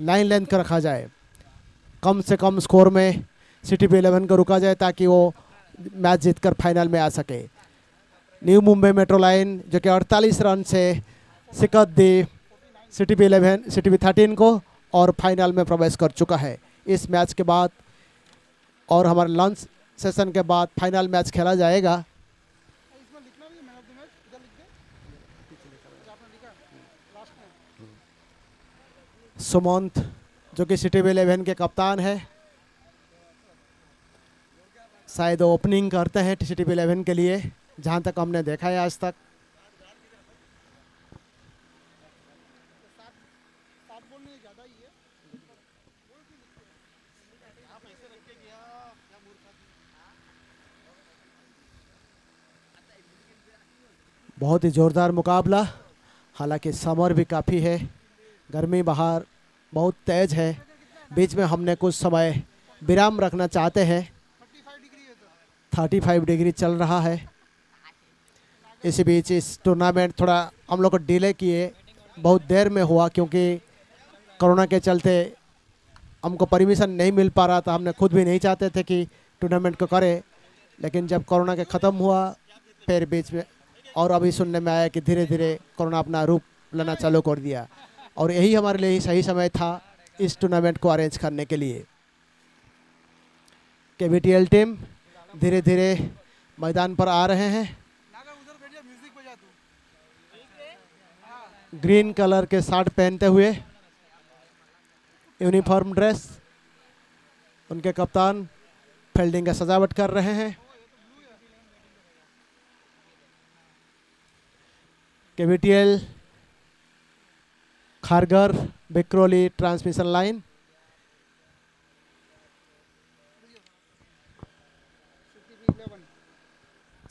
Line length का रखा जाए, कम से कम स्कोर में CTP11 को रुका जाए ताकि वो मैच जीतकर फाइनल में आ सके। न्यू मुंबई मेट्रो लाइन जो कि 48 रन से शिकत दी CTP13 को और फाइनल में प्रवेश कर चुका है। इस मैच के बाद और हमारे लंच सेशन के बाद फाइनल मैच खेला जाएगा। सुमंत जो कि CTP11 के कप्तान है, शायद ओपनिंग करते हैं CTP11 के लिए, जहां तक हमने देखा है आज तक। बहुत ही ज़ोरदार मुकाबला, हालांकि समर भी काफ़ी है, गर्मी बाहर बहुत तेज़ है। बीच में हमने कुछ समय विराम रखना चाहते हैं। 35 डिग्री चल रहा है। इसी बीच इस टूर्नामेंट थोड़ा हम लोग को डिले किए, बहुत देर में हुआ क्योंकि कोरोना के चलते हमको परमिशन नहीं मिल पा रहा था। हमने खुद भी नहीं चाहते थे कि टूर्नामेंट को करें, लेकिन जब कोरोना के ख़त्म हुआ फिर बीच में और अभी सुनने में आया कि धीरे धीरे कोरोना अपना रूप लेना चालू कर दिया और यही हमारे लिए सही समय था इस टूर्नामेंट को अरेंज करने के लिए। KBTL टीम धीरे धीरे मैदान पर आ रहे हैं। ग्रीन कलर के शर्ट पहनते हुए, यूनिफॉर्म ड्रेस, उनके कप्तान फील्डिंग का सजावट कर रहे हैं। KBTL Kharghar Vikhroli transmission line,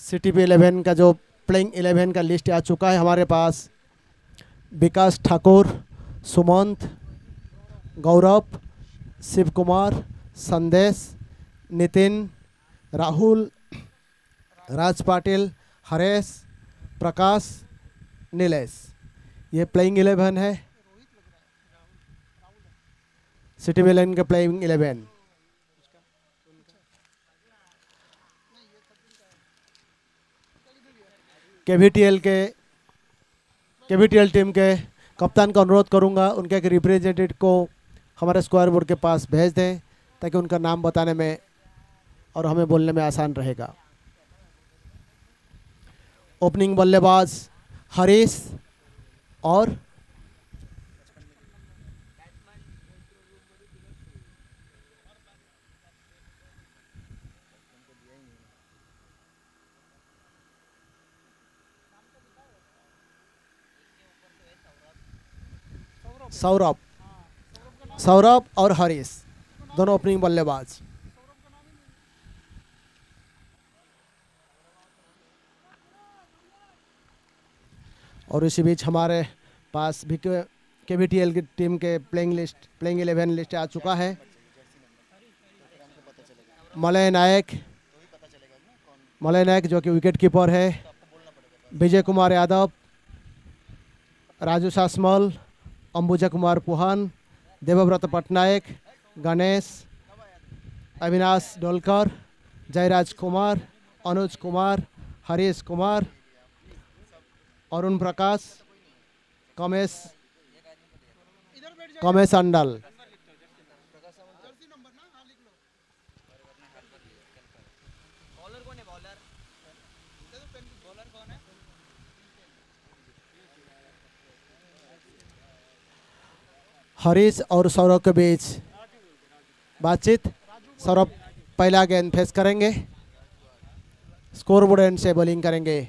CTP11 का जो प्लेइंग 11 का लिस्ट आ चुका है हमारे पास। विकास ठाकुर, सुमंत, गौरव, शिव कुमार, संदेश, नितिन, राहुल, राज पाटिल, हरेश, प्रकाश, नीलेश, ये प्लेइंग 11 है CTP11 के प्लेइंग 11। KBTL टीम के कप्तान का अनुरोध करूंगा उनके एक रिप्रेजेंटेटिव को हमारे स्क्वायर बोर्ड के पास भेज दें ताकि उनका नाम बताने में और हमें बोलने में आसान रहेगा। ओपनिंग बल्लेबाज हरीश और सौरभ और हरीश दोनों ओपनिंग बल्लेबाज। और इसी बीच हमारे पास भी KBTL की टीम के प्लेइंग 11 लिस्ट आ चुका है। मलय नायक जो कि विकेट कीपर है, विजय कुमार यादव, राजू सासमल, अंबुजा कुमार पुहान, देवव्रत पटनायक, गणेश, अविनाश डोलकर, जयराज कुमार, अनुज कुमार, हरीश कुमार, अरुण प्रकाश, कमेश अंडल। हरीश और सौरभ के बीच बातचीत। सौरभ पहला गेंद फेस करेंगे, स्कोरबोर्ड एंड से बॉलिंग करेंगे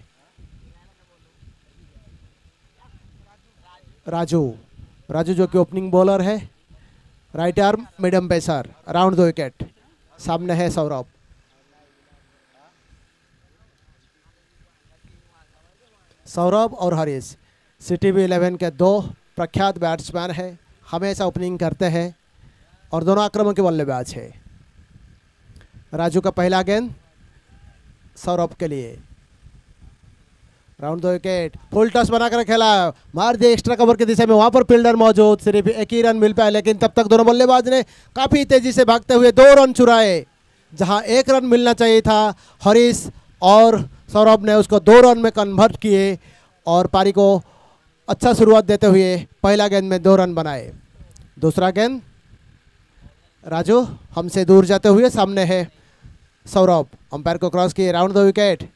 राजू जो कि ओपनिंग बॉलर है, right arm medium pacer, around 2 wicket. सामने है सौरभ और हरीश CTP11 के 2 प्रख्यात बैट्समैन हैं, हमेशा ओपनिंग करते हैं और दोनों आक्रामक के बल्लेबाज है। राजू का पहला गेंद सौरभ के लिए। राउंड 2 विकेट, फुल टॉस बनाकर खेला, मार दिया एक्स्ट्रा कवर की दिशा में, वहां पर फील्डर मौजूद, सिर्फ एक ही रन मिल पाया, लेकिन तब तक दोनों बल्लेबाज ने काफी तेजी से भागते हुए 2 रन चुराए। जहां 1 रन मिलना चाहिए था, हरीश और सौरभ ने उसको 2 रन में कन्वर्ट किए और पारी को अच्छा शुरुआत देते हुए पहला गेंद में 2 रन बनाए। दूसरा गेंद राजू हमसे दूर जाते हुए, सामने है सौरभ, अंपायर को क्रॉस किए, राउंड 2 विकेट।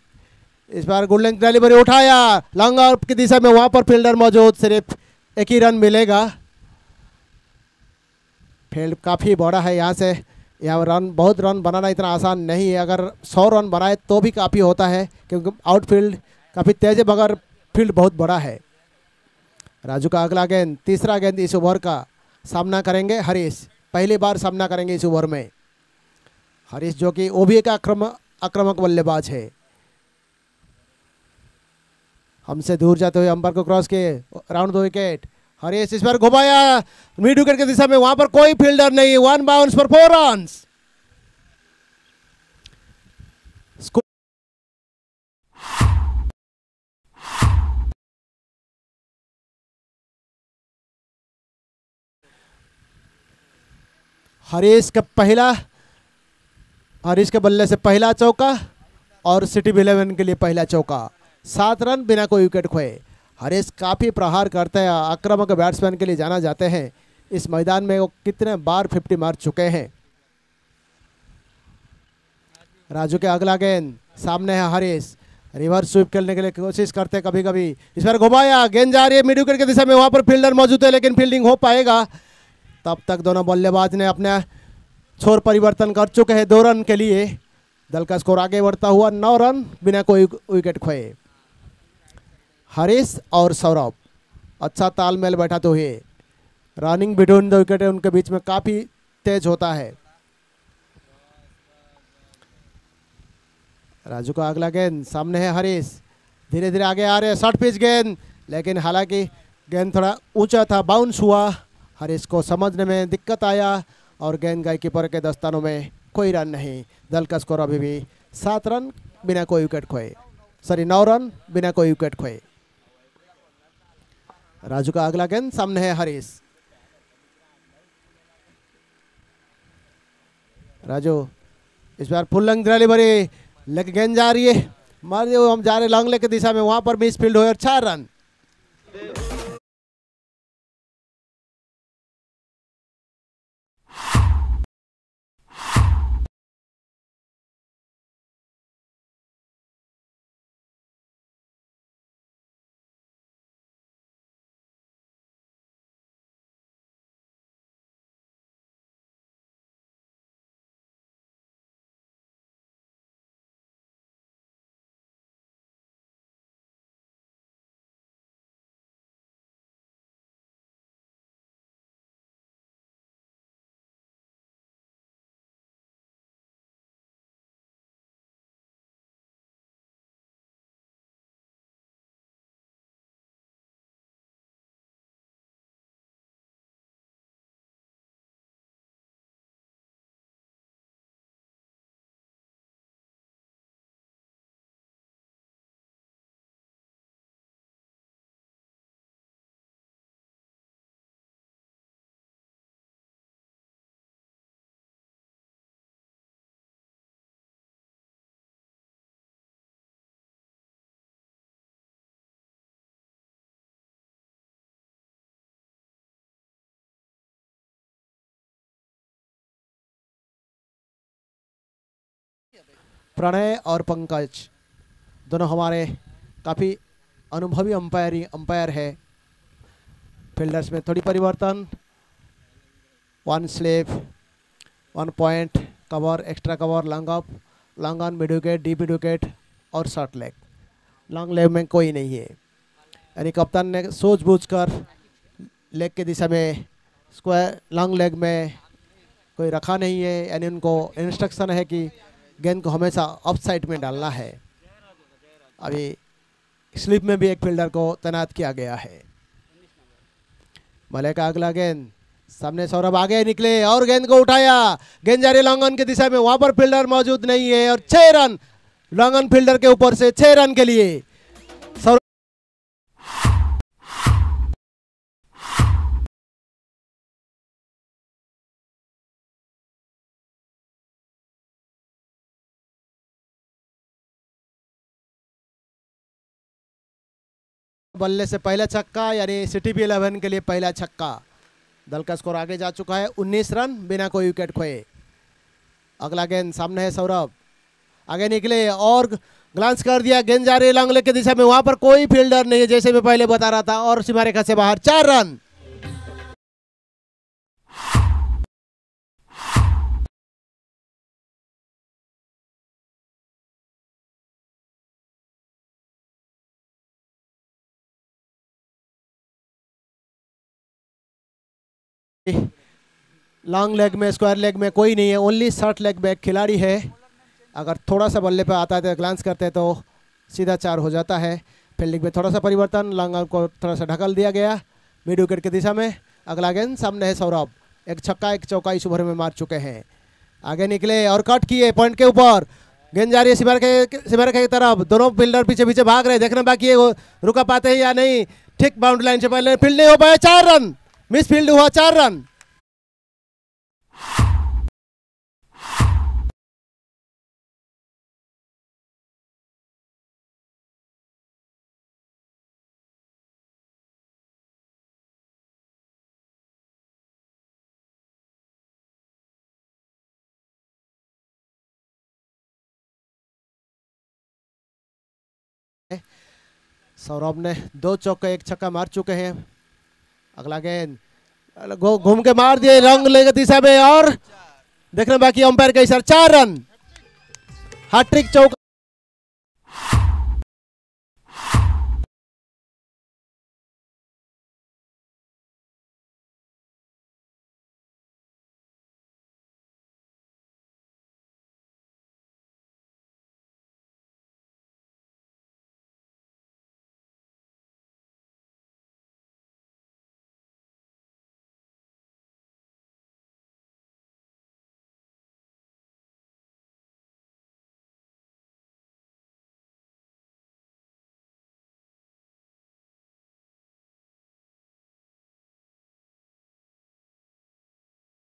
इस बार गुड लेंथ डिलीवरी उठाया, लॉन्ग आउट की दिशा में, वहां पर फील्डर मौजूद, सिर्फ 1 ही रन मिलेगा। फील्ड काफ़ी बड़ा है, यहाँ से बहुत रन बनाना इतना आसान नहीं है। अगर 100 रन बनाए तो भी काफ़ी होता है, क्योंकि आउटफील्ड काफ़ी तेज है, मगर फील्ड बहुत बड़ा है। राजू का अगला गेंद, तीसरा गेंद इस ओवर का, सामना करेंगे हरीश, पहली बार सामना करेंगे इस ओवर में हरीश, जो कि वो भी एक आक्रामक बल्लेबाज है। हमसे दूर जाते हुए अंपायर को क्रॉस किए, राउंड 2 विकेट। हरीश इस बार घुमाया मिड विकेट की दिशा में, वहां पर कोई फील्डर नहीं, 1 बाउंस पर 4 रन। हरीश के बल्ले से पहला चौका और सिटी 11 के लिए पहला चौका, 7 रन बिना कोई विकेट खोए। हरीश काफ़ी प्रहार करते हैं, आक्रामक बैट्समैन के लिए जाना जाते हैं। इस मैदान में वो कितने बार 50 मार चुके हैं। राजू के अगला गेंद, सामने है हरीश, रिवर्स स्वीप खेलने के लिए कोशिश करते हैं कभी कभी, इस बार घुमाया, गेंद जा रही है मिड विकेट की दिशा में, वहां पर फील्डर मौजूद है, लेकिन फील्डिंग हो पाएगा। तब तक दोनों बल्लेबाज ने अपने छोर परिवर्तन कर चुके हैं 2 रन के लिए। दल का स्कोर आगे बढ़ता हुआ 9 रन बिना कोई विकेट खोए। हरीश और सौरभ अच्छा तालमेल बैठाते हुए, रनिंग बिटवीन 2 विकेट उनके बीच में काफ़ी तेज होता है। राजू का अगला गेंद, सामने है हरीश, धीरे धीरे आगे आ रहे हैं, शॉर्ट पिच गेंद, लेकिन हालांकि गेंद थोड़ा ऊंचा था, बाउंस हुआ, हरीश को समझने में दिक्कत आया और गेंद गई कीपर के दस्तानों में, कोई रन नहीं। दल का स्कोर अभी भी 7 रन बिना कोई विकेट खोए, 9 रन बिना कोई विकेट खोए। राजू का अगला गेंद, सामने है हरीश। राजू इस बार फुल लेंथ डिलीवरी, लेग गेंद जा रही है, मार दिए, हम जा रहे लॉन्ग लेग की दिशा में, वहां पर मिस फील्ड हुए और 4 रन। प्रणय और पंकज दोनों हमारे काफ़ी अनुभवी अंपायर है। फील्डर्स में थोड़ी परिवर्तन, 1 slip, 1 point, cover, extra cover, long up, long on, mid wicket, deep mid wicket और शॉर्ट लेग। लॉन्ग लेग में कोई नहीं है, यानी कप्तान ने सूझबूझकर लेग की दिशा में, स्क्वायर लॉन्ग लेग में कोई रखा नहीं है, यानी उनको इंस्ट्रक्शन है कि गेंद को हमेशा ऑफ साइड में डालना है। अभी स्लिप में भी एक फील्डर को तैनात किया गया है। मलय का अगला गेंद, सामने सौरभ आगे निकले और गेंद को उठाया, गेंद जा रही लॉन्ग ऑन की दिशा में, वहां पर फील्डर मौजूद नहीं है और 6 रन लॉन्ग ऑन फील्डर के ऊपर से 6 रन के लिए सौरभ बल्ले से पहला छक्का, यानी सिटी बी 11 के लिए पहला छक्का। दल का स्कोर आगे जा चुका है 19 रन बिना कोई विकेट खोए। अगला गेंद सामने है सौरभ, आगे निकले और ग्लांस कर दिया, गेंद जा रही है लॉन्ग लेग की दिशा में, वहां पर कोई फील्डर नहीं है जैसे मैं पहले बता रहा था, और सीमा रेखा से बाहर 4 रन। लॉन्ग लेग में, स्क्वायर लेग में कोई नहीं है, ओनली शॉर्ट लेग में एक खिलाड़ी है। अगर थोड़ा सा बल्ले पे आता है तो ग्लांस करते तो सीधा 4 हो जाता है। फील्डिंग में थोड़ा सा परिवर्तन, लॉन्ग आउट को थोड़ा सा ढकल दिया गया मिड विकेट की दिशा में। अगला गेंद सामने है सौरभ, एक छक्का एक चौका इस ओवर में मार चुके हैं। आगे निकले और कट किए पॉइंट के ऊपर, गेंद जा रही है सीमा रेखा की तरफ, दोनों फील्डर पीछे पीछे भाग रहे, देखना बाकी है वो रुका पाते हैं या नहीं। ठीक बाउंड्री लाइन से पहले फील्ड नहीं हो पाया, 4 रन मिस फील्ड हुआ, 4 रन। सौरभ ने 2 चौके 1 छक्का मार चुके हैं। अगला गेंद घूम के मार दिए रंग लेग दिशा में, और देखना बाकी अंपायर का इशारा, 4 रन। हैट्रिक चौका।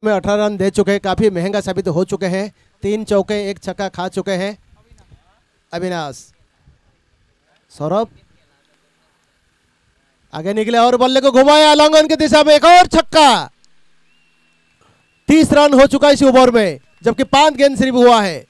में 18 रन दे चुके हैं, काफी महंगा साबित हो चुके हैं। 3 चौके 1 छक्का खा चुके हैं अविनाश। सौरभ आगे निकले और बल्ले को घुमाया लॉन्ग ऑन की दिशा में, एक और छक्का। 30 रन हो चुका इस ओवर में, जबकि 5 गेंद सिर्फ हुआ है।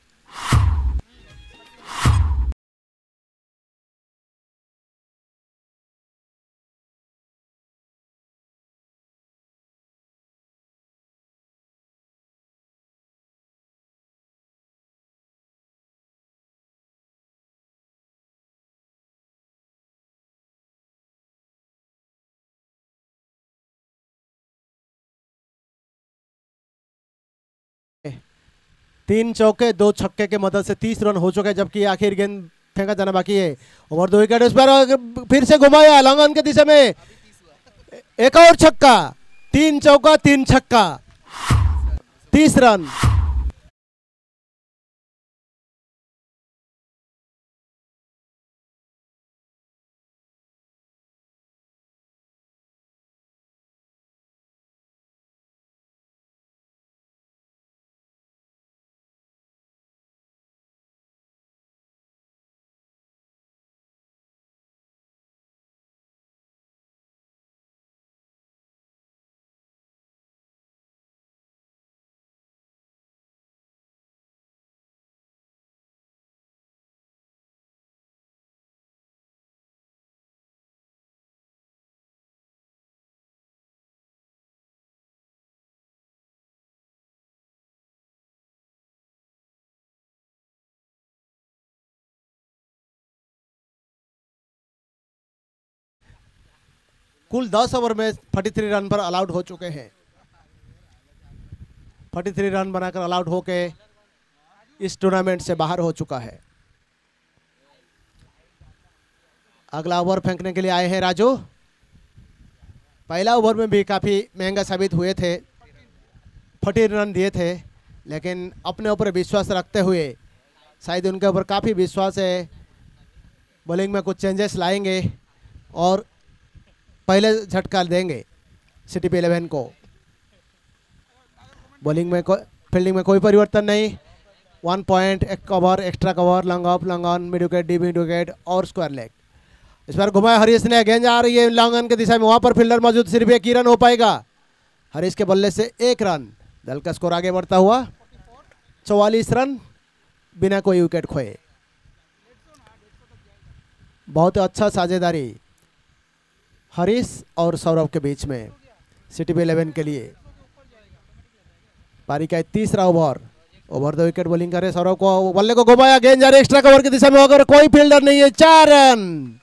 तीन चौके 2 छक्के के मदद से 30 रन हो चुके हैं, जबकि आखिर गेंद फेंका जाना बाकी है। ओवर 2 विकेट उस पर फिर से घुमाया लॉन्ग ऑन के दिशा में, एक और छक्का। 3 चौका 3 छक्का, 30 रन। कुल 10 ओवर में 43 रन पर ऑल आउट हो चुके हैं। 43 रन बनाकर ऑल आउट होके इस टूर्नामेंट से बाहर हो चुका है। अगला ओवर फेंकने के लिए आए हैं राजू। पहला ओवर में भी काफ़ी महंगा साबित हुए थे, 40 रन दिए थे, लेकिन अपने ऊपर विश्वास रखते हुए, शायद उनके ऊपर काफ़ी विश्वास है बॉलिंग में कुछ चेंजेस लाएंगे और पहले झटका देंगे सिटी 11 को। बॉलिंग में फील्डिंग में कोई परिवर्तन नहीं। 1 पॉइंट, एक cover, extra cover, long off, long on, mid wicket, D mid wicket और स्क्वायर लेग। इस बार घुमाया हरीश ने, गेंद आ रही है लॉन्ग ऑन के दिशा में, वहां पर फील्डर मौजूद, सिर्फ एक ही रन हो पाएगा। हरीश के बल्ले से 1 रन, दल का स्कोर आगे बढ़ता हुआ 44 रन बिना कोई विकेट खोए। बहुत अच्छा साझेदारी हरीश और सौरभ के बीच में सिटी 11 के लिए। पारी का तीसरा ओवर 2 विकेट बॉलिंग करे सौरभ को, बल्ले को घुमाया, गेंद जा रही एक्स्ट्रा कवर की दिशा में, अगर कोई फील्डर नहीं है, 4 रन।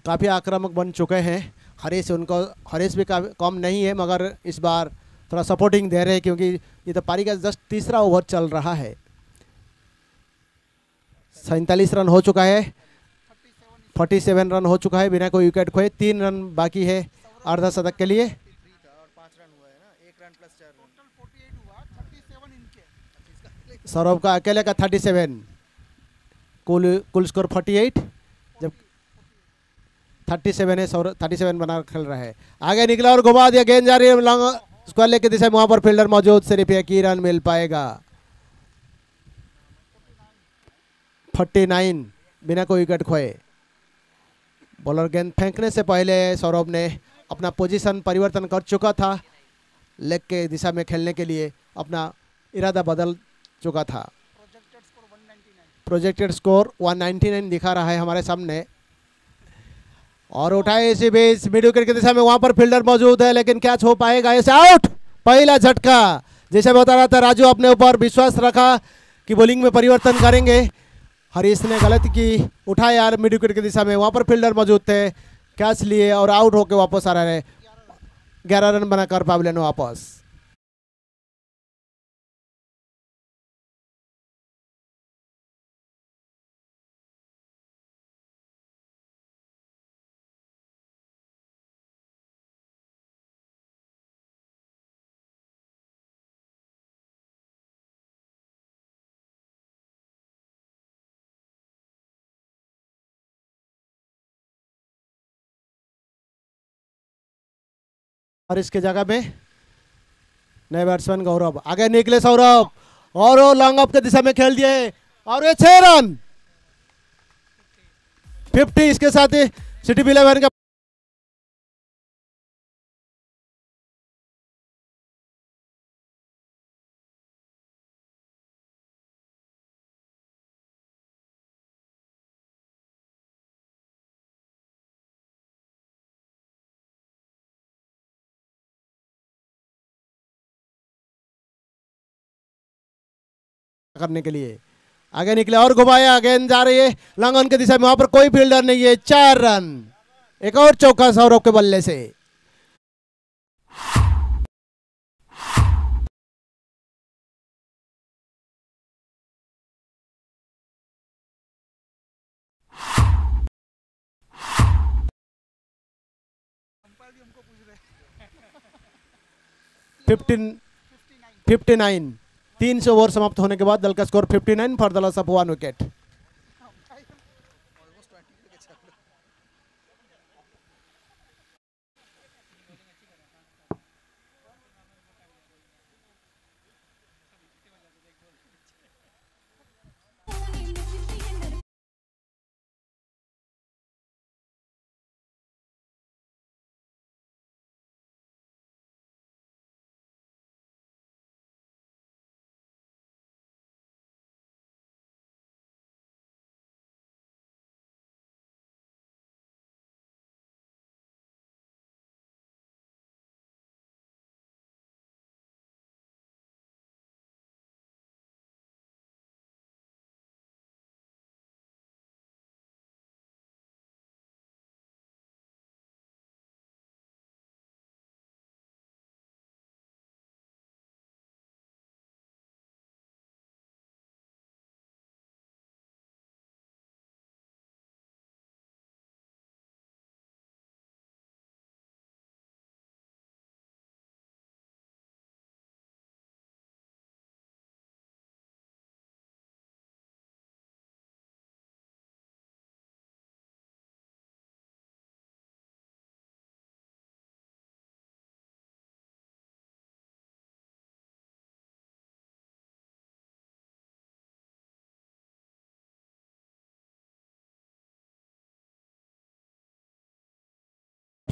काफ़ी आक्रामक बन चुके हैं हरीश भी काफी कम नहीं है, मगर इस बार थोड़ा सपोर्टिंग दे रहे हैं क्योंकि ये तो पारी का जस्ट तीसरा ओवर चल रहा है। 47 रन हो चुका है, 47 रन हो चुका है बिना कोई विकेट खोए। 3 रन बाकी है अर्धा शतक के लिए। सौरभ का अकेले का 37, कुल स्कोर 48, जब 37 है, 37 बना खेल रहा है। आगे निकला और घुमा दिया, गेंद जा रही है लॉन्ग स्क्वायर लेग की दिशा में, वहां पर फील्डर मौजूद, सिर्फ एक ही रन मिल पाएगा। 49 बिना कोई विकेट खोए। बॉलर गेंद फेंकने से पहले सौरभ ने अपना पोजीशन परिवर्तन कर चुका था, लेग के दिशा में खेलने के लिए अपना इरादा बदल चुका था। प्रोजेक्टेड स्कोर 199 दिखा रहा है हमारे सामने। और उठाए इसी बीच मिड विकेट की दिशा में, वहां पर फील्डर मौजूद है, लेकिन कैच हो पाएगा, ऐसे आउट। पहला झटका, जैसे बता रहा था राजू, अपने ऊपर विश्वास रखा कि बॉलिंग में परिवर्तन करेंगे। हरीश ने गलती की, उठाए यार मिड विकेट की दिशा में, वहां पर फील्डर मौजूद थे, कैच लिए और आउट होकर वापस आ रहे हैं। 11 रन बनाकर पावलियन वापस। और इसके जगह में नए बैट्समैन गौरव, आगे निकले सौरभ और वो लॉन्ग ऑफ के दिशा में खेल दिए और ये 6 रन, 50। इसके साथ ही सिटी 11 का करने के लिए आगे निकले और घुमाया, गेंद जा रही है लॉन्ग ऑन की दिशा में, वहां पर कोई फील्डर नहीं है, 4 रन। एक और चौका सौरभ के बल्ले से। फिफ्टीन 59, 300 ओवर समाप्त होने के बाद दल का score 59 for the loss of 1 wicket.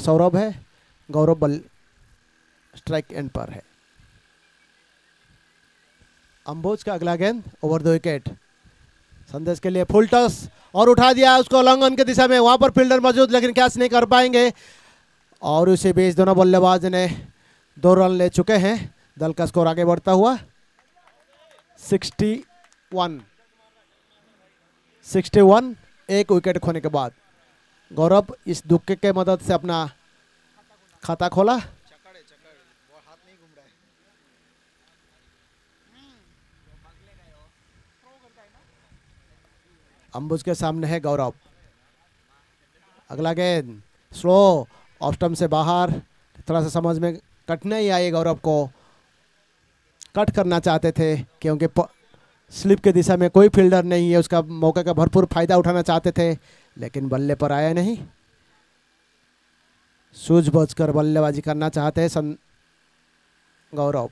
Saurabh है, गौरव बल स्ट्राइक एंड पर है। अंबोज का अगला गेंद ओवर द विकेट, संदेश के लिए फुल टॉस और उठा दिया उसको लॉन्ग ऑन की दिशा में, वहां पर फील्डर मौजूद लेकिन कैच नहीं कर पाएंगे। और उसी बीच दोनों बल्लेबाज ने 2 रन ले चुके हैं। दल का स्कोर आगे बढ़ता हुआ 61 एक विकेट खोने के बाद। गौरव इस दुक्के के मदद से अपना खाता खोला। अंबुज के सामने है गौरव। अगला गेंद स्लो ऑफ स्टंप से बाहर, थोड़ा सा समझ में कटने आई गौरव को। कट करना चाहते थे क्योंकि स्लिप के दिशा में कोई फील्डर नहीं है, उसका मौके का भरपूर फायदा उठाना चाहते थे लेकिन बल्ले पर आया नहीं। सूझबूझ कर बल्लेबाजी करना चाहते हैं गौरव।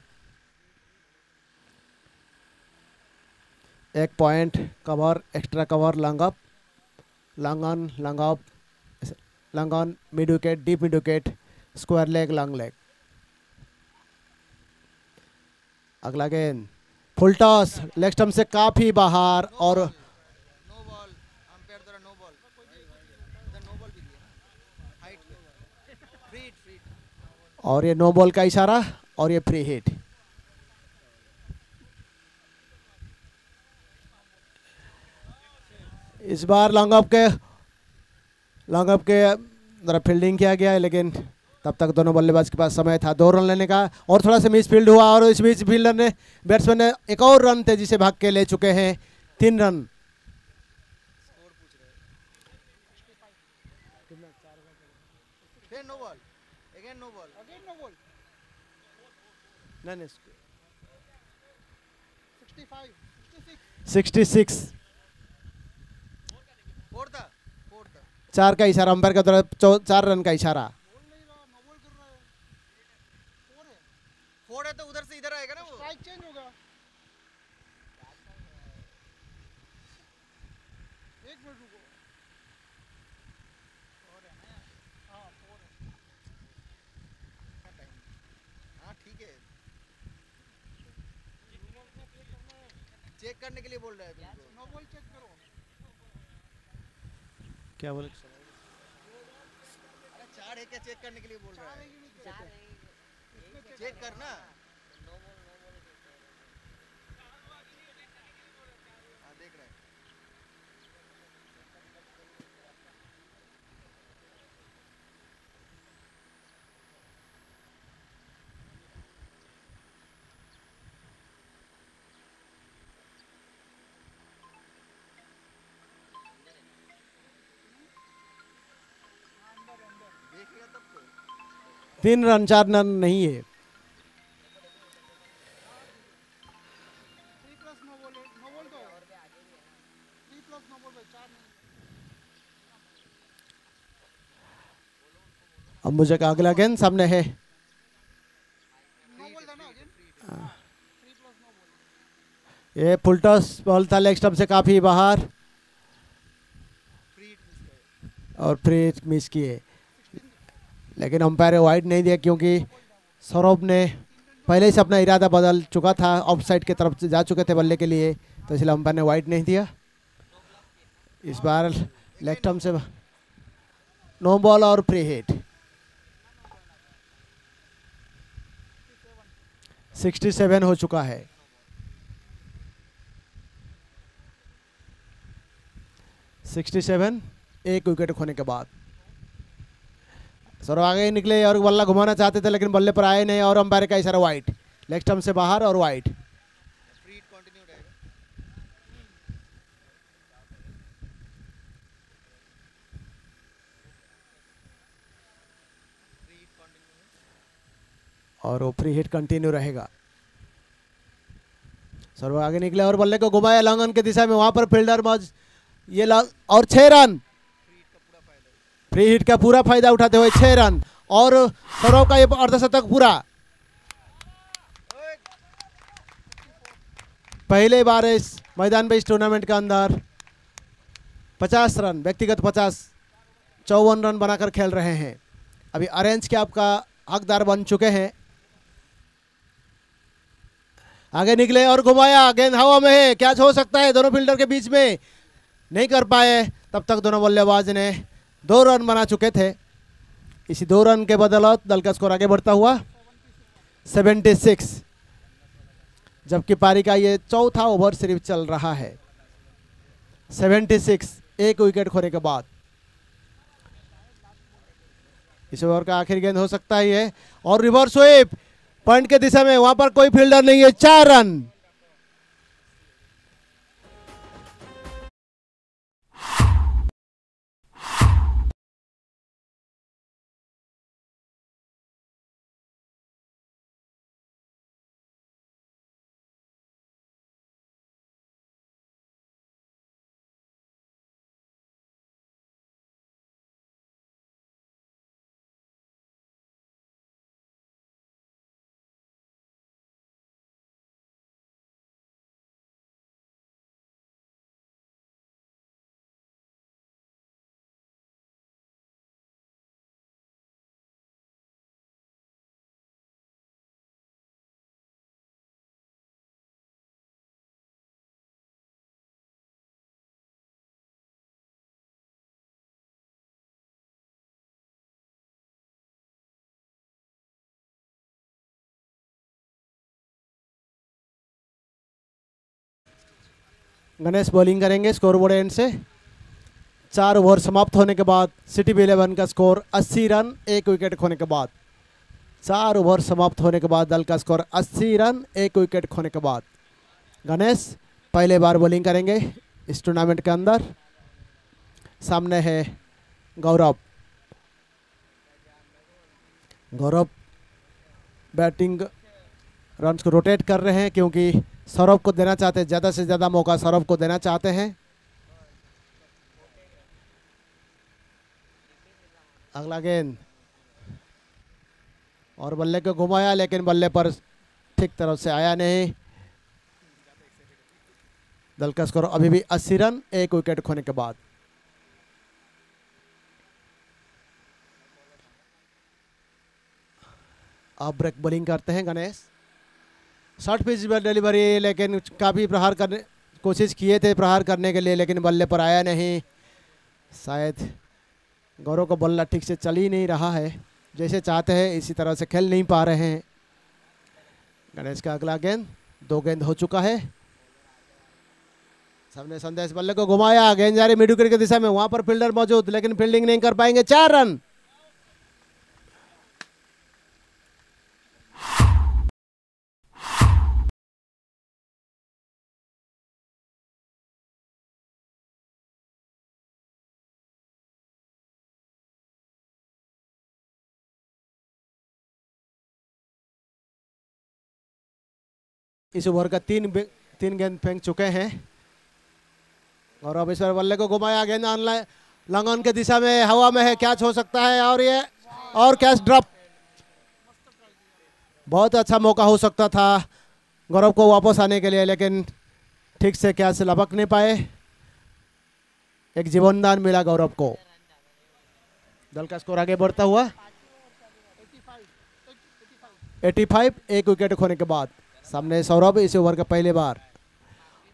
1 point cover, extra cover, long up, long on, long off, long on, mid wicket, deep mid wicket, square leg, long leg. अगला गेंद फुल टॉस, लेग स्टंप से काफी बाहर और ये नो बॉल का इशारा और ये फ्री हिट। इस बार लॉन्ग अप के द्वारा फील्डिंग किया गया है लेकिन तब तक दोनों बल्लेबाज के पास समय था 2 रन लेने का और थोड़ा सा मिस फील्ड हुआ और इस बीच फील्डर ने, बैट्समैन ने एक और रन तेजी से भाग के ले चुके हैं। 3 रन। नहीं 66 4 का इशारा अंपायर के द्वारा, 4 रन का इशारा। तो उधर से इधर आएगा ना, वो स्ट्राइक चेंज होगा। एक मिनट रुको। हाँ ठीक है, चेक करने के लिए बोल रहा है तुमको। नो बॉल चेक करो। क्या बोले? अरे 4 है क्या, चेक करने के लिए बोल रहा है। चेक करना। हाँ देख रहा है। देखेगा तब तो। 3 रन, 4 रन नहीं है। अंबुजा का अगला गेंद सामने है। ये फुल टॉस बॉल था, लेग स्टंप से काफी बाहर और फ्री मिस किए लेकिन अंपायर वाइड नहीं दिया क्योंकि सौरभ ने पहले से अपना इरादा बदल चुका था, ऑफ साइड की तरफ से जा चुके थे बल्ले के लिए, तो इसलिए अंपायर ने वाइड नहीं दिया। इस बार लेग स्टंप से नो बॉल और फ्री हिट। 67 हो चुका है। 67 एक विकेट खोने के बाद। सौरभ आगे निकले और बल्ला घुमाना चाहते थे लेकिन बल्ले पर आए नहीं और अंपायर का इशारा वाइड, लेग स्टंप से बाहर और वाइड। और वो फ्री हिट कंटिन्यू रहेगा। सौरभ आगे निकले और बल्ले को घुमाया लॉन्ग ऑन की दिशा में, वहां पर फील्डर मौज ये और 6 रन। फ्री हिट का पूरा फायदा उठाते हुए 6 रन और सौरभ का ये अर्धशतक पूरा। पहले बार इस मैदान में इस टूर्नामेंट के अंदर 50 रन, व्यक्तिगत 50, 54 रन बनाकर खेल रहे हैं। अभी ऑरेंज कैप का हकदार बन चुके हैं। आगे निकले और घुमाया, गेंद हवा में है, कैच हो सकता है दोनों फील्डर के बीच में, नहीं कर पाए। तब तक दोनों बल्लेबाज ने 2 रन बना चुके थे। इसी 2 रन के बदौलत दल का स्कोर आगे बढ़ता हुआ 76, जबकि पारी का ये चौथा ओवर सिर्फ चल रहा है। 76, एक विकेट खोने के बाद। इस ओवर का आखिरी गेंद हो सकता ही है और रिवर्स स्वीप पॉइंट के दिशा में, वहां पर कोई फील्डर नहीं है। 4 रन। गणेश बॉलिंग करेंगे स्कोर बोर्ड एंड से। 4 ओवर समाप्त होने के बाद सिटी B11 का स्कोर 80 रन, एक विकेट खोने के बाद। 4 ओवर समाप्त होने के बाद दल का स्कोर 80 रन, एक विकेट खोने के बाद। गणेश पहले बार बॉलिंग करेंगे इस टूर्नामेंट के अंदर। सामने है गौरव। गौरव बैटिंग रन्स को रोटेट कर रहे हैं क्योंकि सौरभ को देना चाहते हैं, ज़्यादा से ज़्यादा मौका सौरभ को देना चाहते हैं। अगला गेंद और बल्ले को घुमाया, लेकिन बल्ले पर ठीक तरफ से आया नहीं। दल का स्कोर अभी भी 80 रन, एक विकेट खोने के बाद। अब ब्रेक बॉलिंग करते हैं गणेश। शॉर्ट पिच डिलीवरी, लेकिन काफ़ी प्रहार करने कोशिश किए थे प्रहार करने के लिए, लेकिन बल्ले पर आया नहीं। शायद गौरव का बल्ला ठीक से चल ही नहीं रहा है, जैसे चाहते हैं इसी तरह से खेल नहीं पा रहे हैं। गणेश का अगला गेंद, 2 गेंद हो चुका है। सामने संदेश, बल्ले को घुमाया, गेंद जा रही मिड विकेट की दिशा में, वहां पर फील्डर मौजूद, लेकिन फील्डिंग नहीं कर पाएंगे। 4 रन। इस ओवर का 3 गेंद फेंक चुके हैं और अब इस बार बल्ले को घुमाया, गेंद ऑनलाइन लंगन के दिशा में, हवा में है, कैच हो सकता है और ये और कैच ड्रॉप। बहुत अच्छा मौका हो सकता था गौरव को वापस आने के लिए, लेकिन ठीक से कैच लपक नहीं पाए। एक जीवनदान मिला गौरव को। दल का स्कोर आगे बढ़ता हुआ 85, एक विकेट खोने के बाद। सामने सौरभ, इस ओवर का पहले बार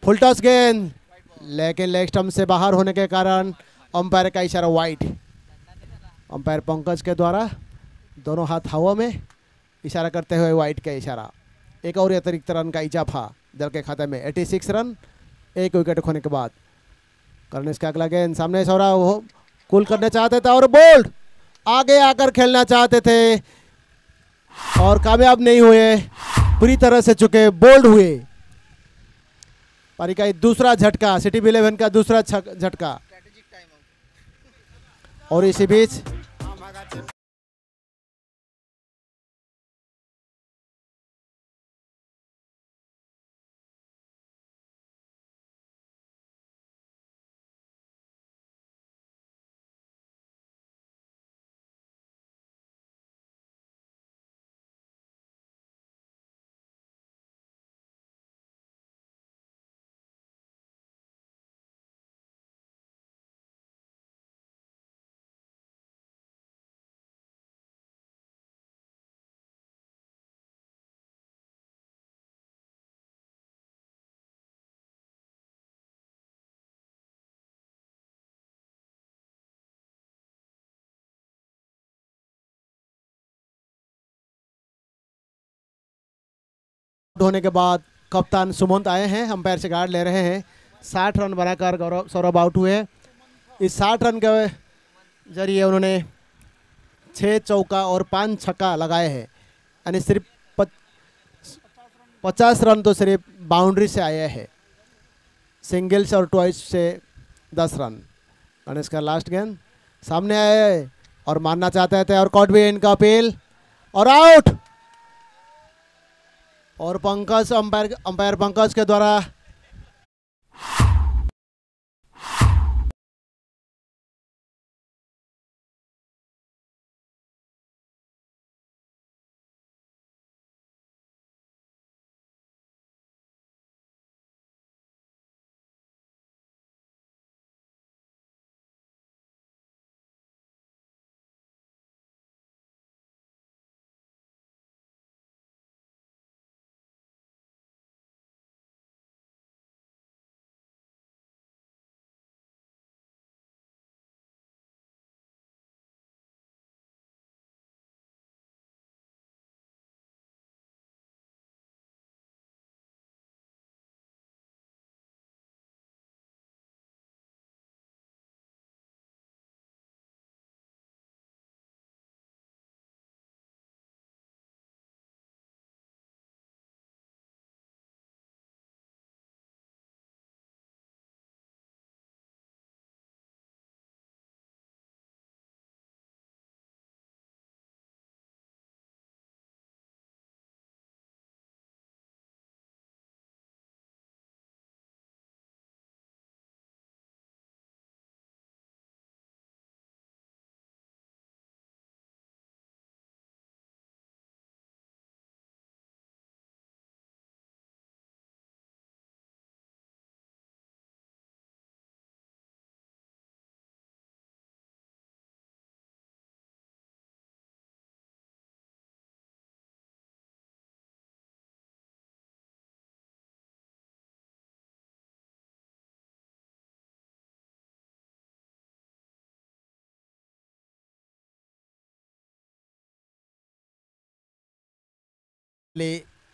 फुल टॉस गेंद, लेकिन लेग स्टंप से बाहर होने के कारण अंपायर का इशारा वाइड। अंपायर पंकज के द्वारा दोनों हाथ हवा में इशारा करते हुए वाइड का इशारा। एक और अतिरिक्त रन का इजाफा दल के खाते में। 86 रन, एक विकेट खोने के बाद। करने इसका अगला गेंद, सामने सौरभ वो कूल करने चाहते थे और बोल्ड आगे आकर खेलना चाहते थे और कामयाब नहीं हुए, पूरी तरह से चुके, बोल्ड हुए। पारी का दूसरा झटका, सिटी B11 का दूसरा झटका। और इसी बीच होने के बाद कप्तान सुमंत आए हैं, अंपायर से गार्ड ले रहे हैं। 60 रन बनाकर गौरव सौरभ आउट हुए। इस 60 रन के जरिए उन्होंने 6 चौका और 5 छक्का लगाए हैं, यानी सिर्फ 50 रन तो सिर्फ बाउंड्री से आए हैं। सिंगल्स और ट्वाइस से 10 रन। गणेश का लास्ट गेंद सामने आए और मारना चाहते थे और कॉट भी इनका अपील और आउट। और पंकज अंपायर पंकज के द्वारा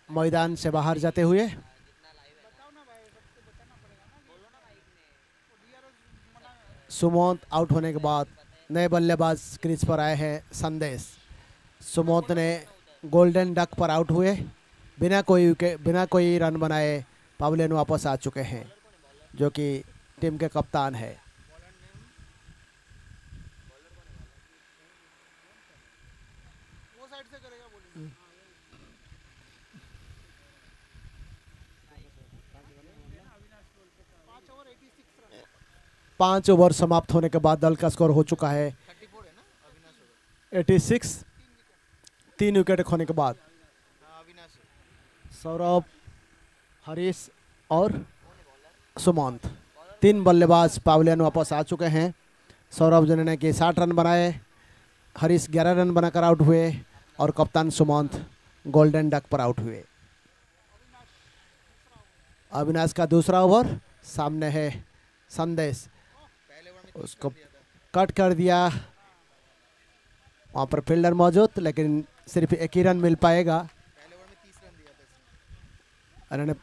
मैदान से बाहर जाते हुए सुमंत आउट होने के बाद नए बल्लेबाज क्रीज पर आए हैं संदेश। सुमंत ने गोल्डन डक पर आउट हुए, बिना कोई रन बनाए पावलियन वापस आ चुके हैं, जो कि टीम के कप्तान है। वो साइड से करेगा बोलिए। 5 ओवर समाप्त होने के बाद दल का स्कोर हो चुका है 86। 3 विकेट खोने के बाद सौरभ, हरीश और सुमंत 3 बल्लेबाज पावलियन वापस आ चुके हैं। सौरभ जिन्होंने कि 60 रन बनाए, हरीश 11 रन बनाकर आउट हुए और कप्तान सुमंत गोल्डन डक पर आउट हुए। अविनाश का दूसरा ओवर, सामने है संदेश, उसको कट कर दिया। वहाँ पर फील्डर मौजूद, लेकिन सिर्फ एक ही रन मिल पाएगा। उन्होंने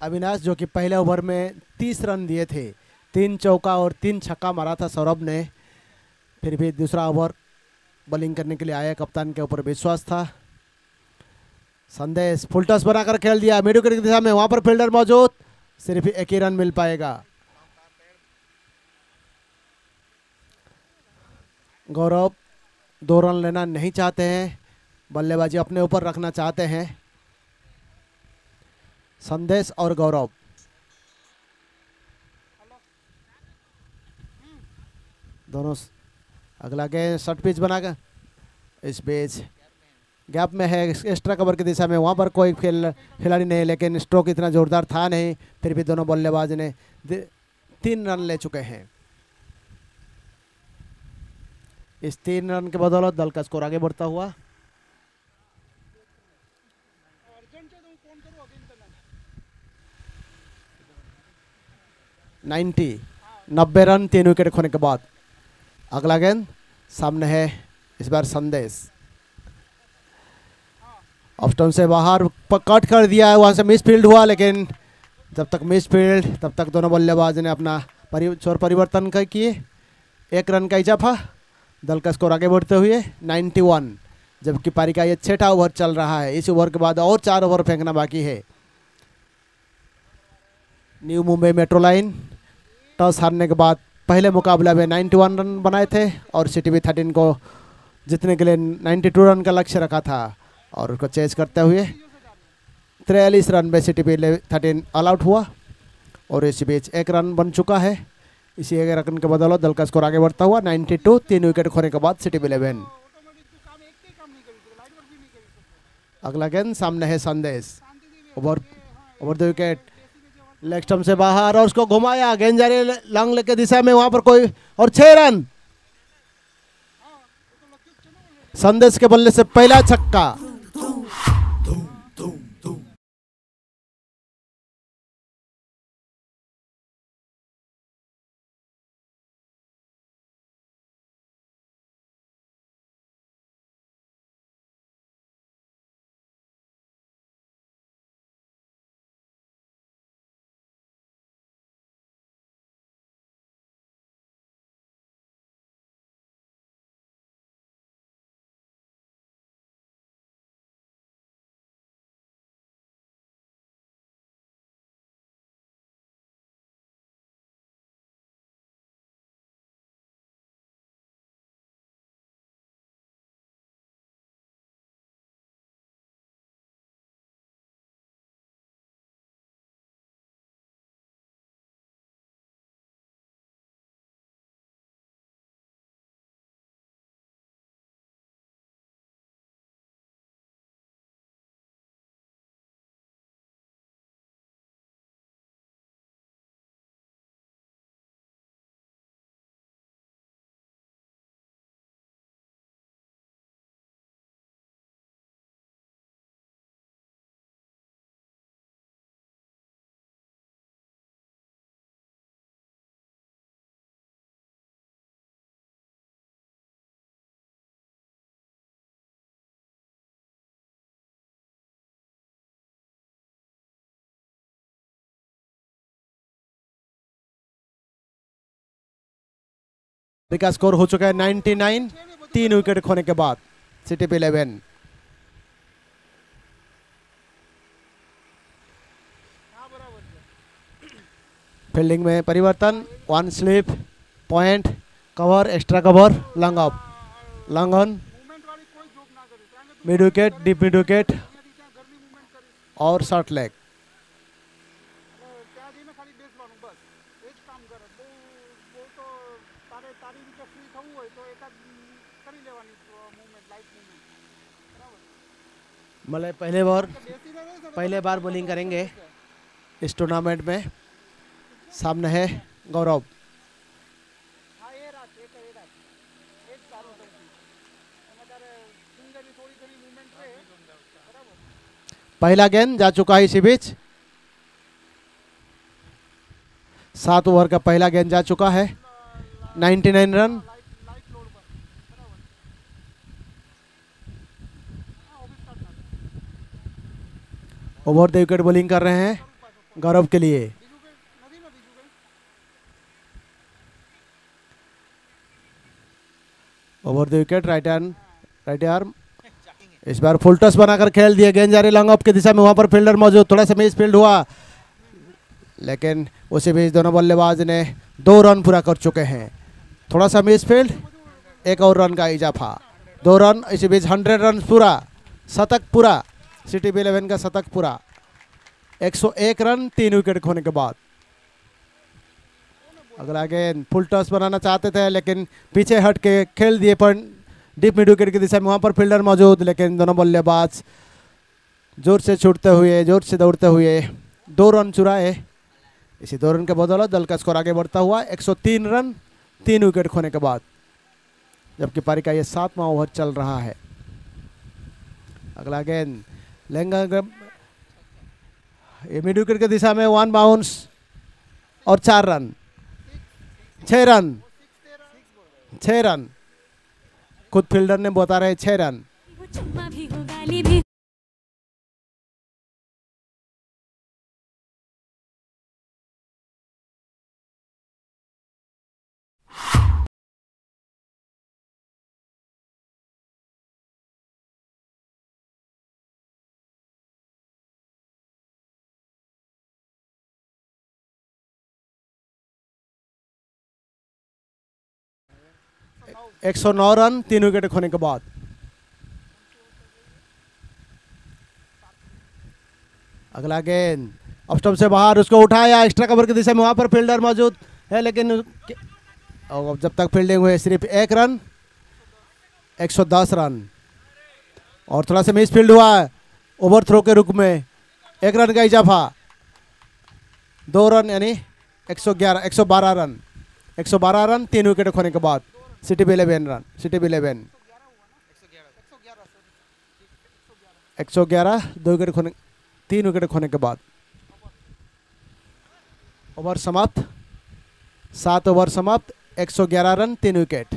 अविनाश जो कि पहले ओवर में 30 रन दिए थे, 3 चौका और 3 छक्का मारा था सौरभ ने, फिर भी दूसरा ओवर बॉलिंग करने के लिए आया। कप्तान के ऊपर विश्वास था। संदेश फुल टॉस बनाकर खेल दिया मिड विकेट की दिशा में, वहां पर फील्डर मौजूद, सिर्फ एक ही रन मिल पाएगा। गौरव 2 रन लेना नहीं चाहते हैं, बल्लेबाजी अपने ऊपर रखना चाहते हैं। संदेश और गौरव दोनों अगला गेंद शॉर्ट पिच बनाकर, इस पिच गैप में है, एक्स्ट्रा कवर की दिशा में, वहाँ पर कोई खिलाड़ी नहीं, लेकिन स्ट्रोक इतना जोरदार था नहीं, फिर भी दोनों बल्लेबाज ने 3 रन ले चुके हैं। इस 3 रन के बदौलत दल का स्कोर आगे बढ़ता हुआ 90 रन 3 विकेट खोने के बाद। अगला गेंद सामने है, इस बार संदेश, ऑफ स्टंप से बाहर कट कर दिया है, वहाँ से मिस फील्ड हुआ, लेकिन जब तक मिस फील्ड तब तक दोनों बल्लेबाज ने अपना स्कोर परिवर्तन किए। 1 रन का इजाफा, दल का स्कोर आगे बढ़ते हुए 91, जबकि पारी का ये 6वां ओवर चल रहा है। इस ओवर के बाद और 4 ओवर फेंकना बाकी है। New Mumbai metro line toss हारने के बाद पहले मुकाबले में 91 रन बनाए थे और सिटी 13 को जीतने के लिए 92 रन का लक्ष्य रखा था और उसको चेज करते हुए 43 रन में सिटी 13 ऑल आउट हुआ और इसी बीच 1 रन बन चुका है। इसी 1 रन के बदौलत दल का स्कोर आगे बढ़ता हुआ 92, 3 विकेट खोने के बाद सिटी 11। अगला गेंद सामने है संदेश, over the wicket, leg stump से बाहर और उसको घुमाया, गेंद जा रही है लॉन्ग लेग के दिशा में, वहां पर कोई और 6 रन। संदेश के बल्ले से पहला छक्का। का स्कोर हो चुका है 99, 3 विकेट खोने के बाद सिटी 11। फील्डिंग में परिवर्तन, 1 slip, point, cover, extra cover, long off, long on, mid wicket, deep mid wicket और शॉर्ट लेग। मतलब पहले बार बॉलिंग करेंगे इस टूर्नामेंट में। सामने है गौरव, पहला गेंद जा चुका है इसी बीच। 7 ओवर का पहला गेंद जा चुका है, 99 run. Over the wicket bowling कर रहे हैं गौरव के लिए। Over the wicket, right arm. इस बार फुल टॉस बनाकर खेल दिया, गेंद जा रही लॉन्ग ऑफ की दिशा में, वहां पर फील्डर मौजूद, थोड़ा सा मिस फील्ड हुआ, लेकिन उसी बीच दोनों बल्लेबाज ने 2 रन पूरा कर चुके हैं। थोड़ा सा मिस फील्ड, 1 और रन का इजाफा, 2 रन। इसी बीच 100 रन पूरा, शतक पूरा, सिटी 11 का शतक पूरा, 101 रन 3 विकेट खोने के बाद। अगला गेंद फुल टॉस बनाना चाहते थे लेकिन पीछे हट के खेल दिए, पॉइंट डीप मिड विकेट की दिशा में, वहां पर फील्डर मौजूद, लेकिन दोनों बल्लेबाज जोर से छूटते हुए, जोर से दौड़ते हुए 2 रन चुराए। इसी 2 रन के बदौलत दल का स्कोर आगे बढ़ता हुआ 103 रन 3 विकेट खोने के बाद, जबकि पारी का ये 7वां ओवर चल रहा है। अगला गेंद लहंगा मिड विकेट की दिशा में, 1 बाउंस और 4 रन, 6 रन। खुद फील्डर ने बता रहे 6 रन। 109 रन 3 विकेट खोने के बाद। अगला गेंद ऑफ स्टंप से बाहर, उसको उठाया एक्स्ट्रा कवर की दिशा में, वहां पर फील्डर मौजूद है लेकिन और जब तक फील्डिंग हुई सिर्फ 1 रन, 110 रन। और थोड़ा सा मिस फील्ड हुआ ओवर थ्रो के रुख में, 1 रन का इजाफा, 2 रन यानी 112 रन, 112 रन 3 विकेट खोने के बाद। सिटी 11 रन, सिटी 11 111 2 विकेट खोने, 3 विकेट खोने के बाद। ओवर समाप्त, 7 ओवर समाप्त, 111 रन 3 विकेट।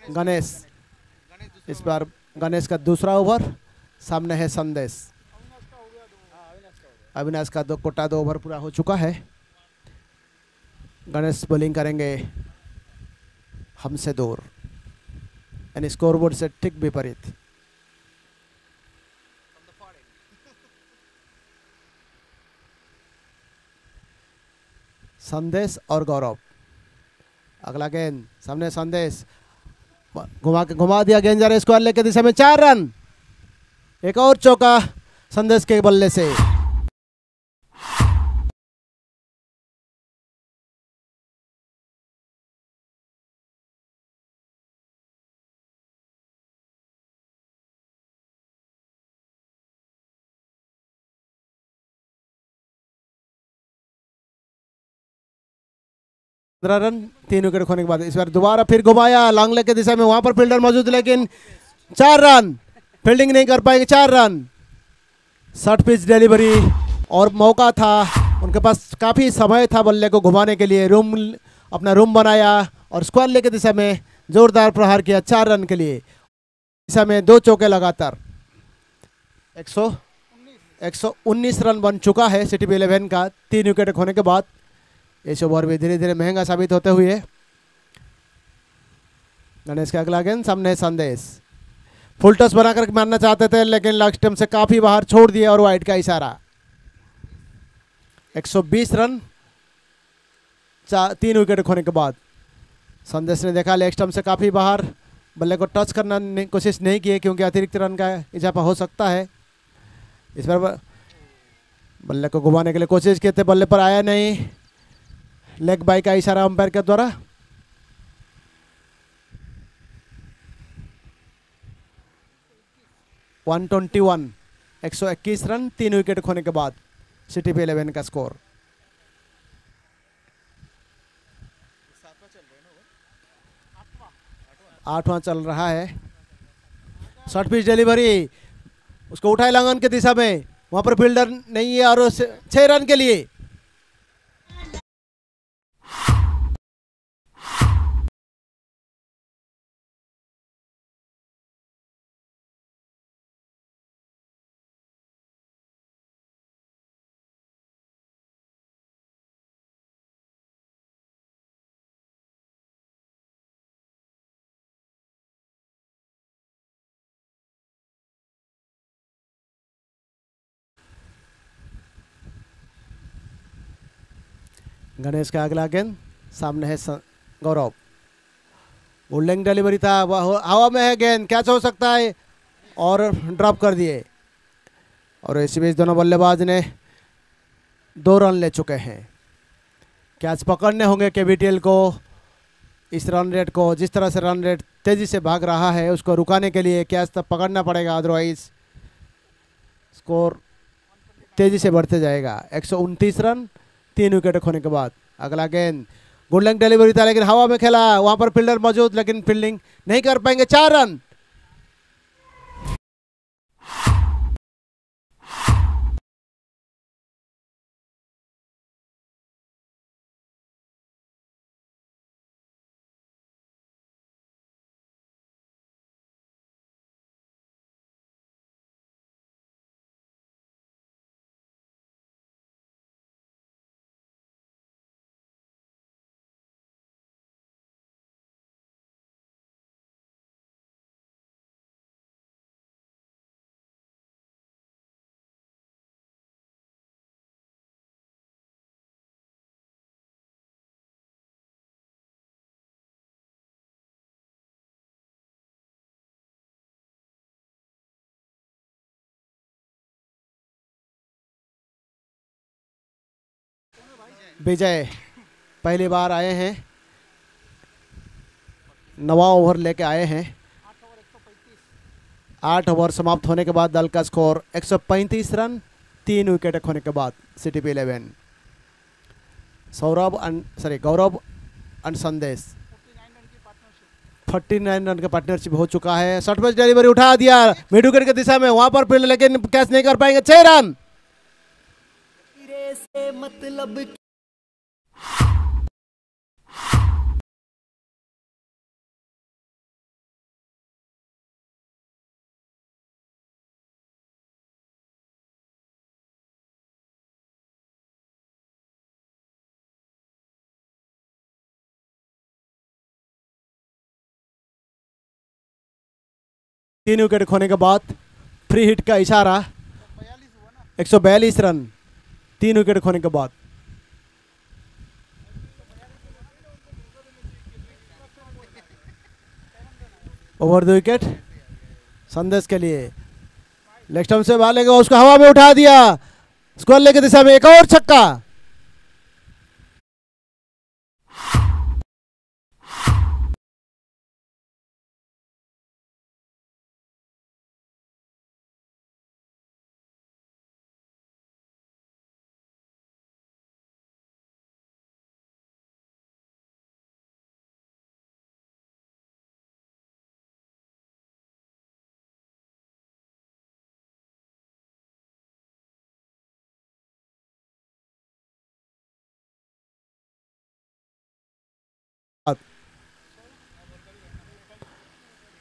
गणेश, इस बार गणेश का दूसरा ओवर, सामने है संदेश। अविनाश का 2 ओवर पूरा हो चुका है। गणेश बॉलिंग करेंगे हमसे दूर, यानी स्कोरबोर्ड से ठीक विपरीत। संदेश और गौरव। अगला गेंद सामने, संदेश घुमा दिया, गेंद जा रहा है स्क्वायर लेके दिशा में, 4 रन। एक और चौका संदेश के बल्ले से। रन 3 विकेट खोने के बाद। इस बार दोबारा फिर घुमाया लॉन्ग लेग के दिशा में, वहां पर फील्डर मौजूद लेकिन 4 रन, फील्डिंग नहीं कर पाएंगे, 4 रन। शॉर्ट पिच डिलीवरी और मौका था उनके पास, काफी समय था बल्ले को घुमाने के लिए। अपना रूम बनाया और स्क्वायर लेग के दिशा में जोरदार प्रहार किया 4 रन के लिए। दिशा में 2 चौके लगातार, 119 रन बन चुका है सिटी 11 का 3 विकेट खोने के बाद। इस ओवर भी धीरे धीरे महंगा साबित होते हुए। गणेश का अगला गेंद सामने संदेश, फुल टॉस बनाकर मारना चाहते थे लेकिन लास्ट स्टंप से काफी बाहर छोड़ दिया और वाइड का इशारा। 120 रन 3 विकेट खोने के बाद। संदेश ने देखा लेग स्टंप से काफी बाहर, बल्ले को टच करना कोशिश नहीं की क्योंकि अतिरिक्त रन का इजाफा हो सकता है। इस बार बल्ले को घुमाने के लिए कोशिश किए थे, बल्ले पर आया नहीं, लेग बाई का इशारा अंपायर के द्वारा। (121) 121 रन 3 विकेट खोने के बाद सिटी 11 का स्कोर। आठवां चल रहा है। शॉर्ट पिच डिलीवरी, उसको उठाए लंगन के दिशा में, वहां पर फील्डर नहीं है और 6 रन के लिए। गणेश का अगला गेंद सामने है गौरव, होल्डिंग डिलीवरी था, हवा में है गेंद, कैच हो सकता है और ड्रॉप कर दिए। और इसी बीच दोनों बल्लेबाज ने 2 रन ले चुके हैं। कैच पकड़ने होंगे केबीटीएल को। इस रन रेट को, जिस तरह से रन रेट तेज़ी से भाग रहा है, उसको रुकाने के लिए कैच तक पकड़ना पड़ेगा, अदरवाइज स्कोर तेज़ी से बढ़ते जाएगा। 129 रन 3 विकेट खोने के बाद। अगला गेंद गुड लेंथ डिलीवरी था लेकिन हवा में खेला, वहां पर फील्डर मौजूद लेकिन फील्डिंग नहीं कर पाएंगे। 4 रन। विजय पहली बार आए हैं, 9वां ओवर लेके आए हैं। 8 ओवर समाप्त होने के बाद दल का स्कोर 135 रन 3 विकेट खोने के बाद। सिटी पी 11 गौरव एंड संदेश 49 रन का पार्टनरशिप हो चुका है। शॉर्ट पिच डिलीवरी उठा दिया मिड विकेट की दिशा में, वहां पर फील्ड लेकिन कैच नहीं कर पाएंगे। 6 रन। मतलब 3 विकेट खोने के बाद फ्री हिट का इशारा। 142 रन 3 विकेट खोने के बाद। ओवर 2 विकेट संदेश के लिए। लेग स्टंप से बाल लेगा, उसको हवा में उठा दिया, स्क्वायर लेग की दिशा में एक और छक्का।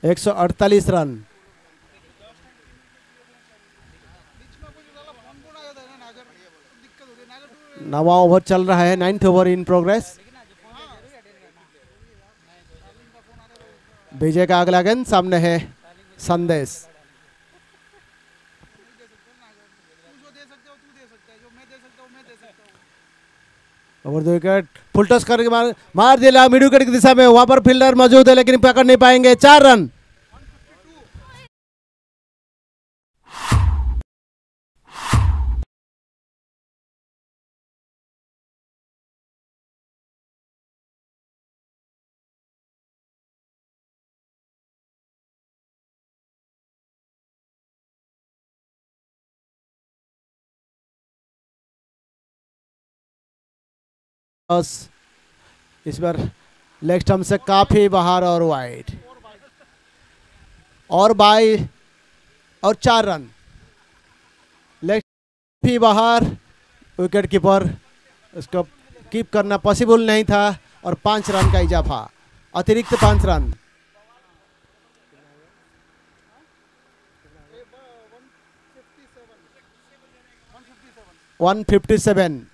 एक 148 रन। नवा ओवर चल रहा है, 9th ओवर इन प्रोग्रेस। विजय का अगला गेंद सामने है संदेश। ओवर 2 विकेट फुल टॉस करके मार दिया मिड विकेट की दिशा में, वहां पर फील्डर मौजूद है लेकिन पकड़ नहीं पाएंगे। 4 रन। इस बार लेग स्टंप से काफी बाहर और वाइड और बाई और 4 रन। लेग भी बाहर, विकेट कीपर उसको कीप करना पॉसिबल नहीं था और 5 रन का इजाफा, अतिरिक्त 5 रन। 157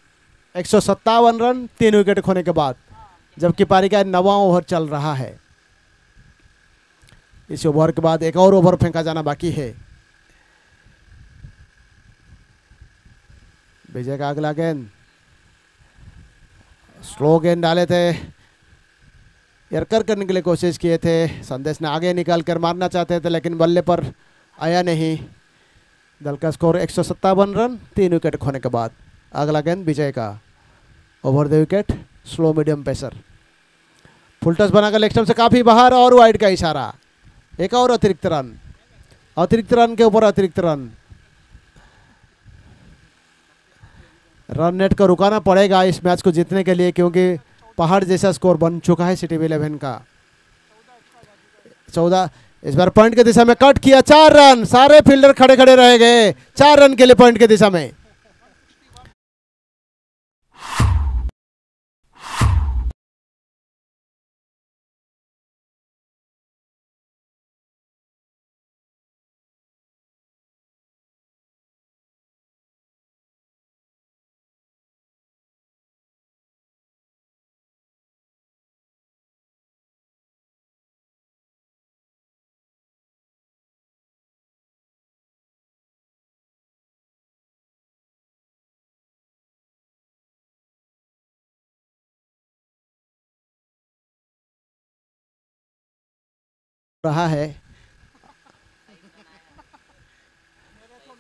157 रन 3 विकेट खोने के बाद, जबकि पारी का 9वां ओवर चल रहा है। इस ओवर के बाद एक और ओवर फेंका जाना बाकी है। विजय का अगला गेंद स्लो गेंद डाले थे, यर्कर करने के लिए कोशिश किए थे। संदेश ने आगे निकाल कर मारना चाहते थे लेकिन बल्ले पर आया नहीं। दल का स्कोर 157 रन 3 विकेट खोने के बाद। अगला गेंद विजय का, over the wicket, slow medium pacer, full touch बनाकर लेग स्टंप से काफ़ी बाहर और वाइड का इशारा। एक और अतिरिक्त रन के ऊपर अतिरिक्त रन। रन नेट को रुकाना पड़ेगा इस मैच को जीतने के लिए, क्योंकि पहाड़ जैसा स्कोर बन चुका है सिटी 11 का। 14 इस बार पॉइंट की दिशा में कट किया, 4 रन, सारे फील्डर खड़े खड़े रह गए 4 रन के लिए पॉइंट की दिशा में। रहा है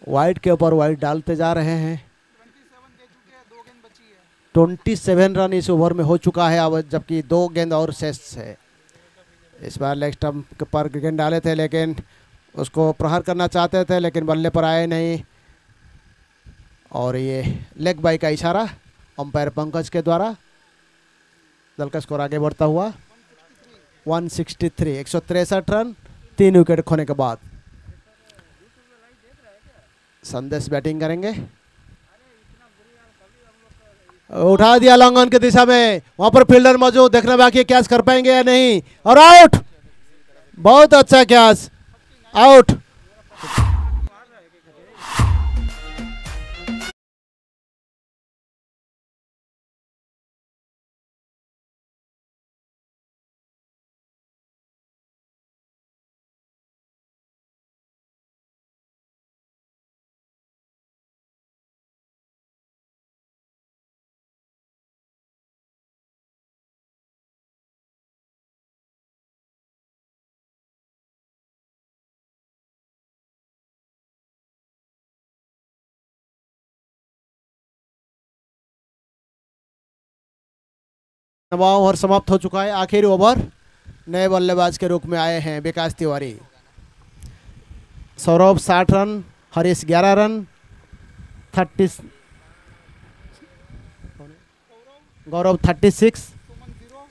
वाइड के ऊपर वाइड डालते जा रहे हैं। 27 रन इस ओवर में हो चुका है अब, जबकि 2 गेंद और शेष है। इस बार लेग स्टंप पर गेंद डाले थे, लेकिन उसको प्रहार करना चाहते थे, लेकिन बल्ले पर आए नहीं। और ये लेग बाई का इशारा अंपायर पंकज के द्वारा। दल का स्कोर आगे बढ़ता हुआ 163, 163 रन 3 विकेट खोने के बाद। संदेश बैटिंग करेंगे, उठा दिया लॉन्ग ऑन की दिशा में, वहां पर फील्डर मौजूद, देखना बाकी है कैच कर पाएंगे या नहीं, और आउट, बहुत अच्छा कैच, आउट। नवा ओवर समाप्त हो चुका है, आखिरी ओवर। नए बल्लेबाज के रूप में आए हैं विकास तिवारी। सौरभ 60 रन, हरीश 11 रन, 30, गौरव 36,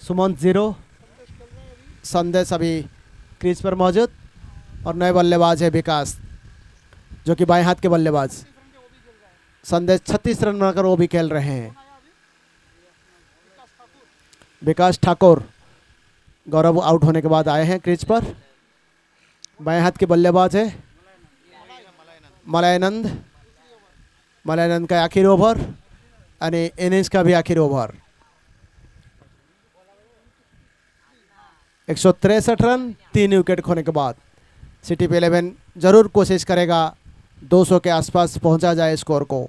सुमन 0, संदेश अभी क्रीज पर मौजूद, और नए बल्लेबाज है विकास जो कि बाएं हाथ के बल्लेबाज। संदेश 36 रन बनाकर वो भी खेल रहे हैं। विकास ठाकुर गौरव आउट होने के बाद आए हैं क्रीज पर। बाएं हाथ के बल्लेबाज है मलयानंद। मलयानंद का आखिरी ओवर, यानी इनिंग्स का भी आखिरी ओवर। 163 रन 3 विकेट खोने के बाद सिटी 11 जरूर कोशिश करेगा 200 के आसपास पहुंचा जाए स्कोर को।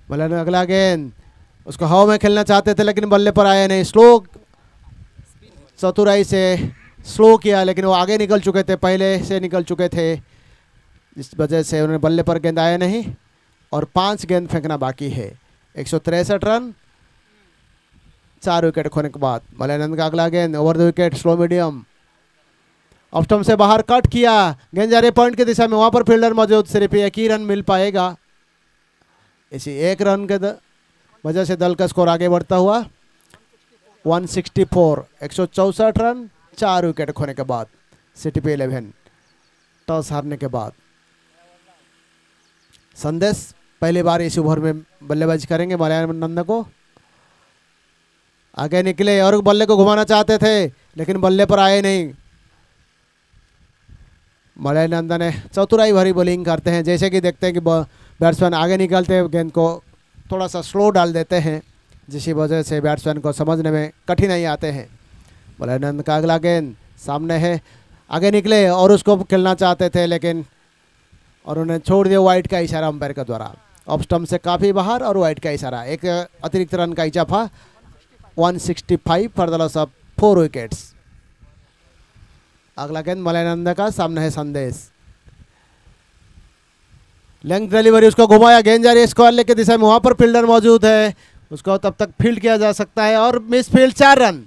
मलयानंद अगला गेंद, उसको हवा में खेलना चाहते थे लेकिन बल्ले पर आए नहीं, स्लो चतुराई से स्लो किया, लेकिन वो आगे निकल चुके थे, पहले से निकल चुके थे, इस वजह से उन्होंने बल्ले पर गेंद आया नहीं और 5 गेंद फेंकना बाकी है। 163 रन 4 विकेट खोने के बाद मलयानंद का अगला गेंद, over the wicket, slow medium, off stump से बाहर कट किया, गेंद जा रही पॉइंट की दिशा में, वहां पर फील्डर मौजूद, सिर्फ एक ही रन मिल पाएगा। इसी एक रन के वजह से दल का स्कोर आगे बढ़ता हुआ 164, 164 रन 4 विकेट खोने के बाद सिटी 11 टॉस हारने के बाद। संदेश पहली बार इस ओवर में बल्लेबाजी करेंगे। मलयानंद को आगे निकले और बल्ले को घुमाना चाहते थे लेकिन बल्ले पर आए नहीं। मलयानंद ने चतुराई भरी बॉलिंग करते हैं, जैसे कि देखते हैं कि बैट्समैन आगे निकलते हैं गेंद को थोड़ा सा स्लो डाल देते हैं, जिसकी वजह से बैट्समैन को समझने में कठिनाई आते हैं। मलयानंद का अगला गेंद सामने है, आगे निकले और उसको खेलना चाहते थे लेकिन और उन्हें छोड़ दिया वाइड का इशारा अंपायर के द्वारा। ऑफ स्टंप से काफ़ी बाहर और वाइड का इशारा, एक अतिरिक्त रन का इजाफा। 165 for the loss of 4 wickets. अगला गेंद मलयानंद का, सामने है संदेश। लेंथ डिलीवरी, उसको घुमाया, गेंद जा रही है स्क्वायर लेग की दिशा में, वहां पर फील्डर मौजूद है, उसको तब तक फील्ड किया जा सकता है और मिस फील्ड, 4 रन।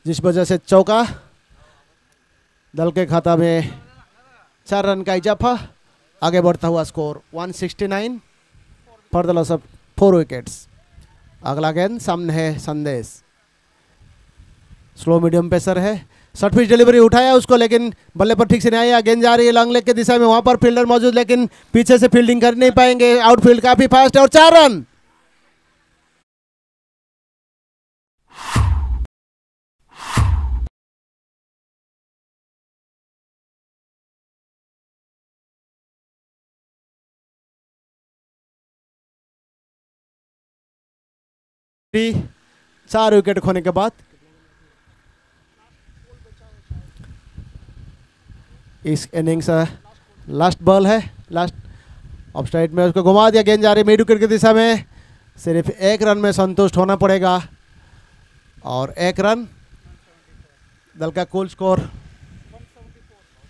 जिस वजह से चौका, दल के खाता में 4 रन का इजाफा, आगे बढ़ता हुआ score 169 for the loss of 4 wickets. अगला गेंद सामने है संदेश, स्लो मीडियम पेसर है, शॉर्ट पिच डिलीवरी, उठाया उसको लेकिन बल्ले पर ठीक से नहीं आया, गेंद जा रही है लॉन्ग लेग की दिशा में, वहां पर फील्डर मौजूद लेकिन पीछे से फील्डिंग कर नहीं पाएंगे, आउटफील्ड काफी फास्ट है और 4 रन। भी 4 विकेट खोने के बाद इस इनिंग्स लास्ट बॉल है, लास्ट ऑफ स्ट्राइट में उसको घुमा दिया, गेंद जा रही मिड विकेट की दिशा में, सिर्फ 1 रन में संतुष्ट होना पड़ेगा और 1 रन, दल का कुल स्कोर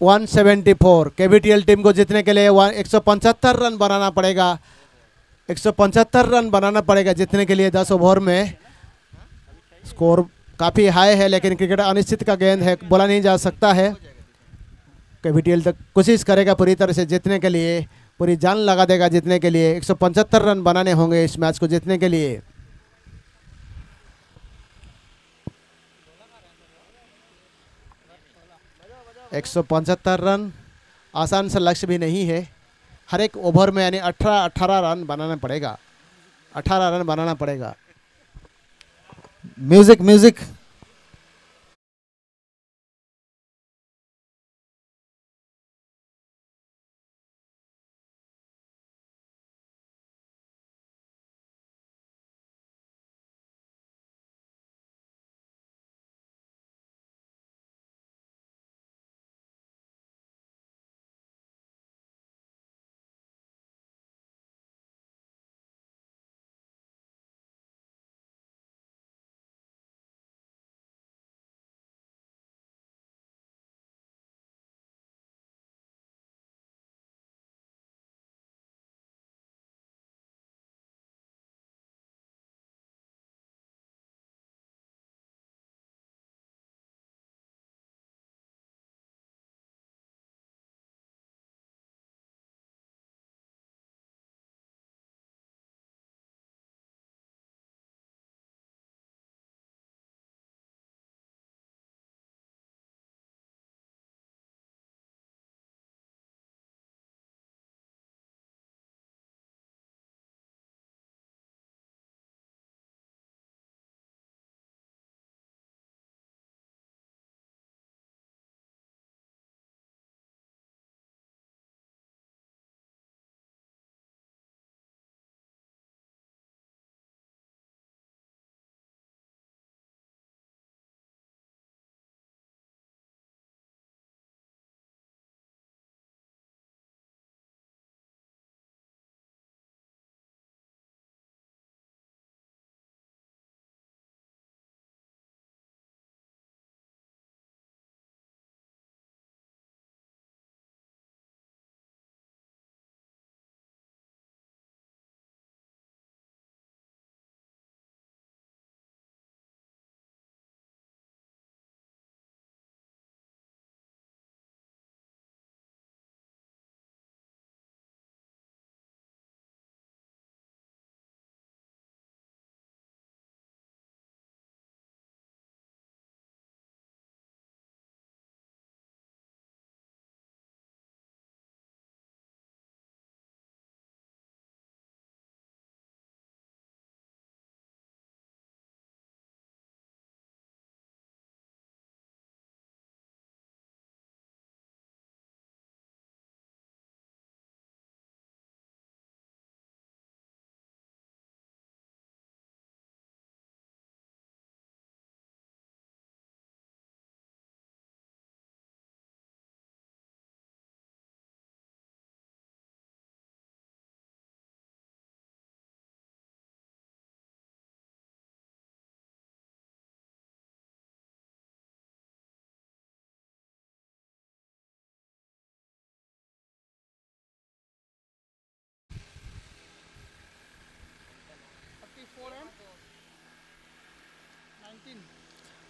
174। केबीटीएल टीम को जीतने के लिए 175 रन बनाना पड़ेगा, 175 रन बनाना पड़ेगा जीतने के लिए 10 ओवर में। स्कोर काफ़ी हाई है लेकिन क्रिकेट अनिश्चित का गेंद है, बोला नहीं जा सकता है। केबीटीएल तक कोशिश करेगा पूरी तरह से जीतने के लिए, पूरी जान लगा देगा जीतने के लिए। 175 रन बनाने होंगे इस मैच को जीतने के लिए। एक 175 रन आसान सा लक्ष्य भी नहीं है, हर एक ओवर में यानी 18 रन बनाना पड़ेगा, 18 रन बनाना पड़ेगा। म्यूजिक म्यूजिक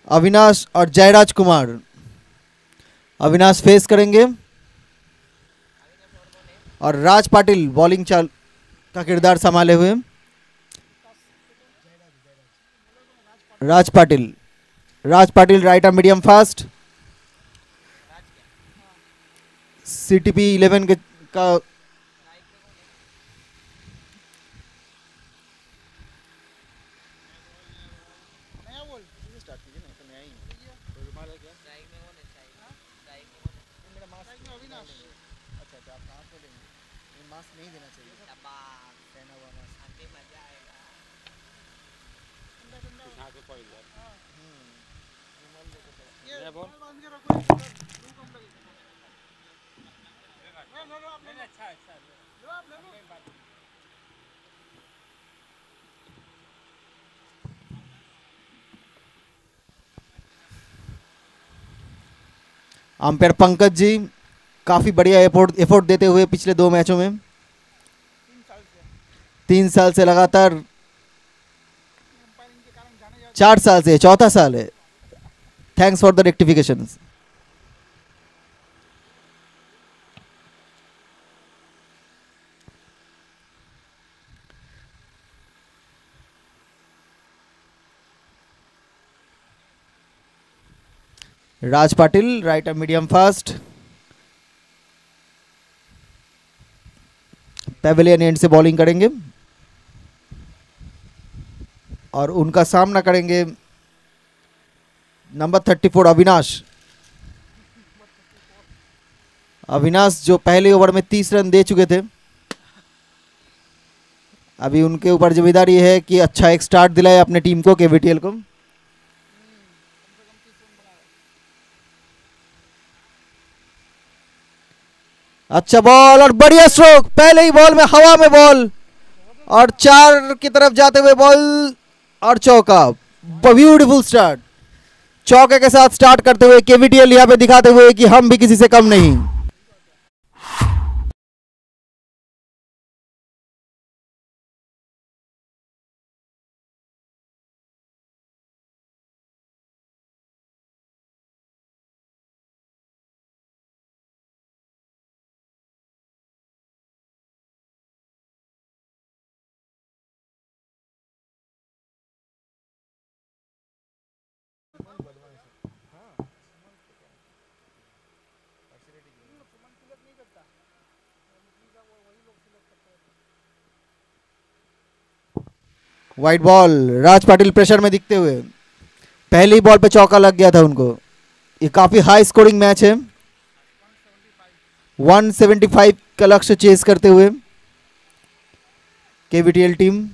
अविनाश और जयराज कुमार। अविनाश फेस करेंगे और राज पाटिल बॉलिंग चाल का किरदार संभाले हुए। Raj Patil, Raj Patil right arm medium fast, CTP 11 के का अंपायर पंकज जी काफी बढ़िया एफोर्ट देते हुए पिछले 2 मैचों में, 3 साल से लगातार, 4 साल से, चौथा साल है। Thanks for the rectification. Raj Patil right arm medium fast, Pavilion and से बॉलिंग करेंगे और उनका सामना करेंगे नंबर 34 अविनाश। अविनाश जो पहले ओवर में 30 रन दे चुके थे, अभी उनके ऊपर जिम्मेदारी है कि अच्छा एक स्टार्ट दिलाए अपने टीम को, केवीटीएल को। अच्छा बॉल और बढ़िया स्ट्रोक, पहले ही बॉल में हवा में बॉल और 4 की तरफ जाते हुए बॉल और चौका। ब्यूटीफुल स्टार्ट, चौके के साथ स्टार्ट करते हुए केवीटीएल यहां पे दिखाते हुए कि हम भी किसी से कम नहीं। वाइट बॉल, राज पाटिल प्रेशर में दिखते हुए, पहली बॉल पे चौका लग गया था उनको। ये काफी हाई स्कोरिंग मैच है, 175 का लक्ष्य चेस करते हुए केवीटीएल टीम।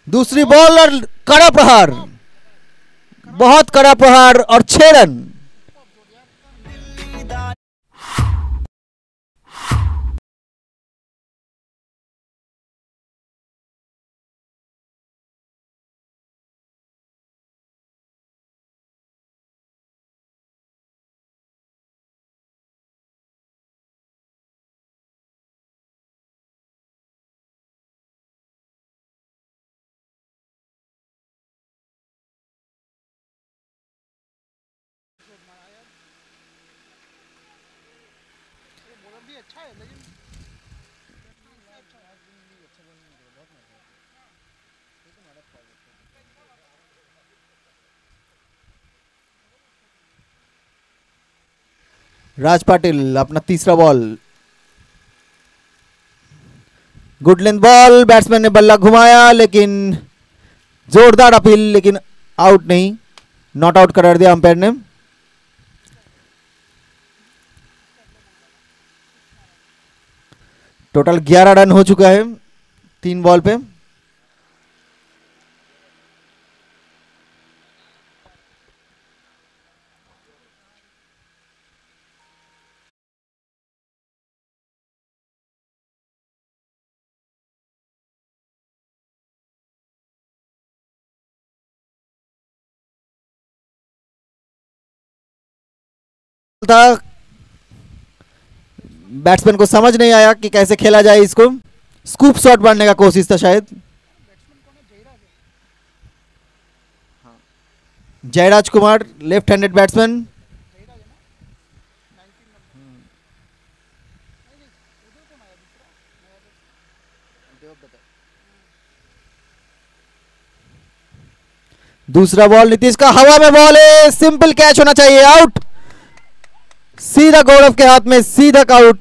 दूसरी बॉल और कड़ा प्रहार, बहुत कड़ा प्रहार और 6 रन। राज पाटिल अपना तीसरा ball, good length ball, batsman ने बल्ला घुमाया लेकिन जोरदार अपील, लेकिन आउट नहीं, नॉट आउट करार दिया अंपायर ने। टोटल 11 रन हो चुका है 3 बॉल पे। था बैट्समैन को समझ नहीं आया कि कैसे खेला जाए इसको। स्कूप शॉट मारने का कोशिश था शायद। Jayraj Kumar left handed batsman. दूसरा बॉल नीतीश का हवा में बॉल है, सिंपल कैच होना चाहिए, आउट। सीधा गौरव के हाथ में, सीधा आउट।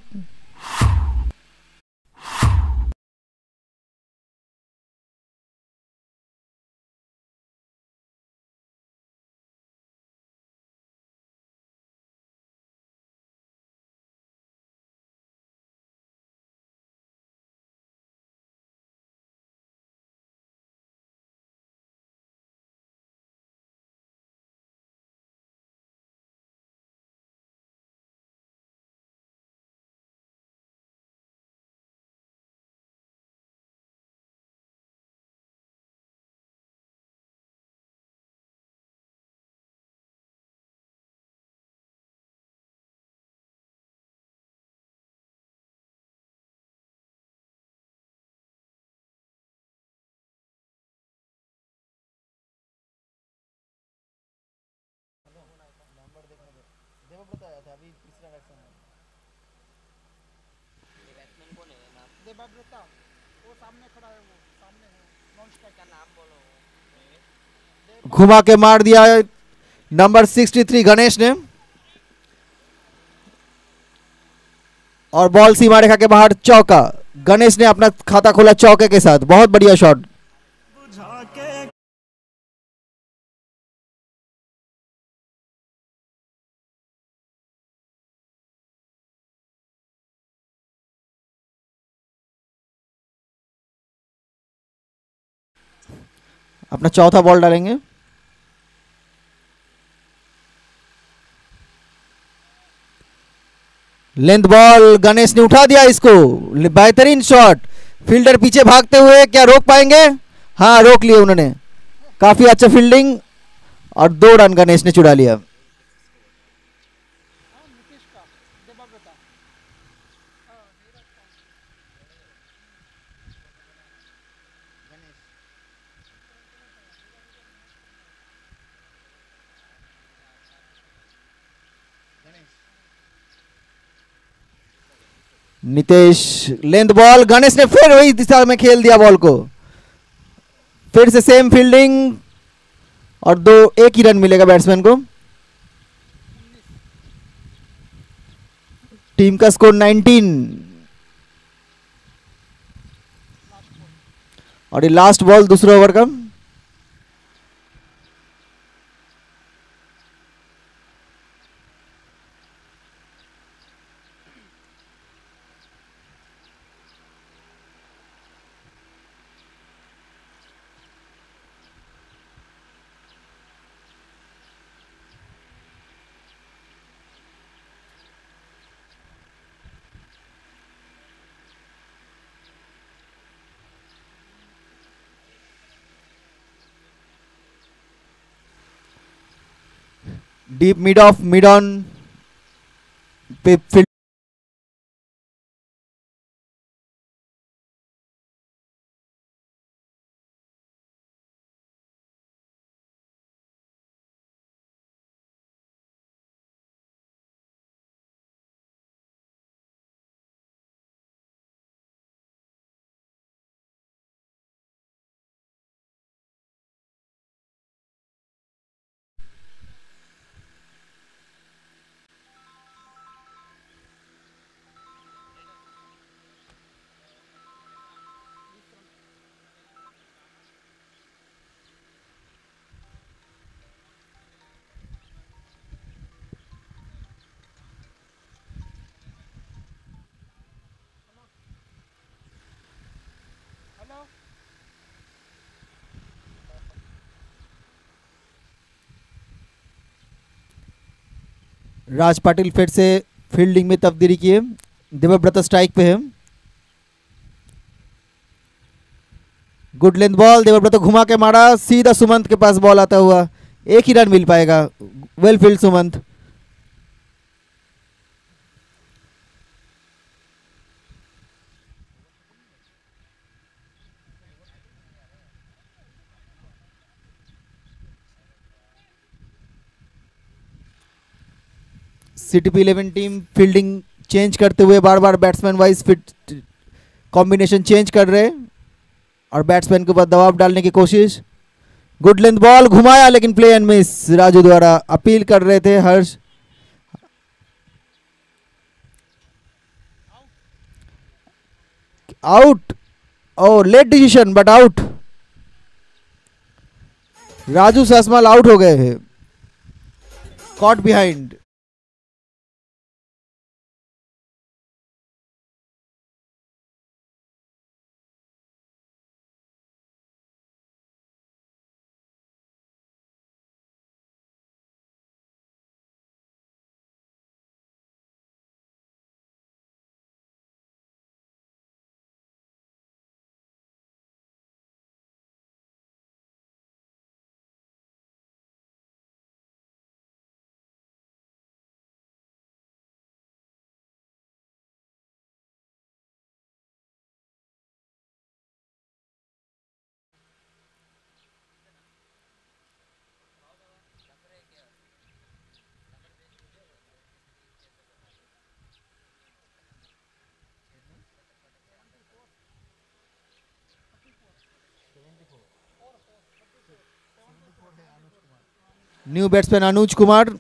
देवव्रता वो सामने खड़ा है, वो सामने है, नॉन स्ट्राइक का नाम बोलो। घुमा के मार दिया नंबर 63 गणेश ने, और बॉल सीमा रेखा के बाहर चौका। गणेश ने अपना खाता खोला चौके के साथ, बहुत बढ़िया शॉट। अपना चौथा बॉल डालेंगे। लेंथ बॉल, गणेश ने उठा दिया इसको, बेहतरीन शॉट। फील्डर पीछे भागते हुए क्या रोक पाएंगे? हाँ, रोक लिए उन्होंने, काफी अच्छा फील्डिंग, और 2 रन गणेश ने चुरा लिया। नितेश, लेंथ बॉल, गणेश ने फिर वही दिशा में खेल दिया बॉल को, फिर से सेम फील्डिंग, और 1 ही रन मिलेगा बैट्समैन को। टीम का स्कोर 19, और ये लास्ट बॉल दूसरे ओवर का। Deep mid of mid on पे फील्ड। राज पाटिल फिर से फील्डिंग में तब्दीली किए, देवव्रत स्ट्राइक पे है। गुड लेंथ बॉल, देवव्रत घुमा के मारा, सीधा सुमंत के पास बॉल आता हुआ, 1 ही रन मिल पाएगा। Well field Sumant. CTP 11 team fielding change करते हुए बार बार batsman wise fit combination change कर रहे और बैट्समैन के ऊपर दबाव डालने की कोशिश। गुड लेंथ बॉल घुमाया लेकिन प्ले एंड मिस। राजू द्वारा अपील कर रहे थे Harsh. Out. Oh late decision but out. Raju Sasmal out हो गए हैं। Caught behind. New batsman Anuj Kumar.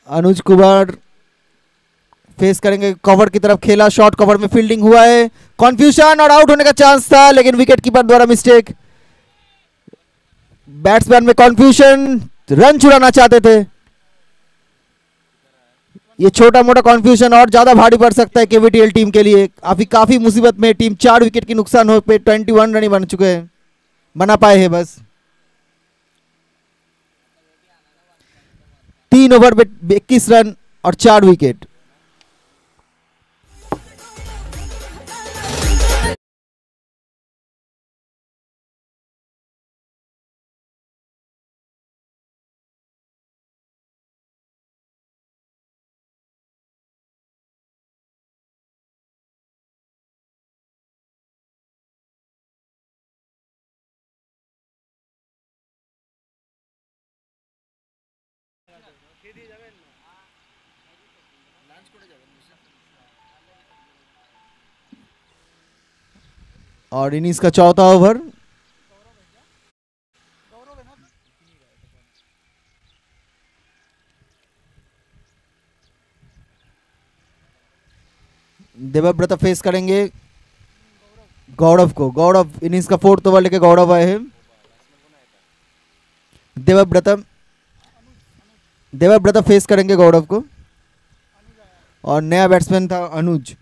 Anuj Kumar face करेंगे कवर की तरफ। खेला शॉर्ट कवर में फील्डिंग हुआ है। कंफ्यूजन और आउट होने का चांस था लेकिन विकेट कीपर द्वारा मिस्टेक। बैट्समैन में कंफ्यूजन, रन चुराना चाहते थे। ये छोटा मोटा कंफ्यूजन और ज्यादा भारी पड़ सकता है केवीटीएल टीम के लिए। काफी मुसीबत में टीम 4 विकेट की नुकसान हो पे 21 रन ही बन चुके हैं, बना पाए हैं बस। 3 ओवर में 21 रन और 4 विकेट। और इनिंग्स का चौथा ओवर। देवव्रत फेस करेंगे गौरव को। गौरव इनिंग्स का 4th ओवर लेके गौरव आए हैं। देवव्रत फेस करेंगे गौरव को और नया बैट्समैन था Anuj.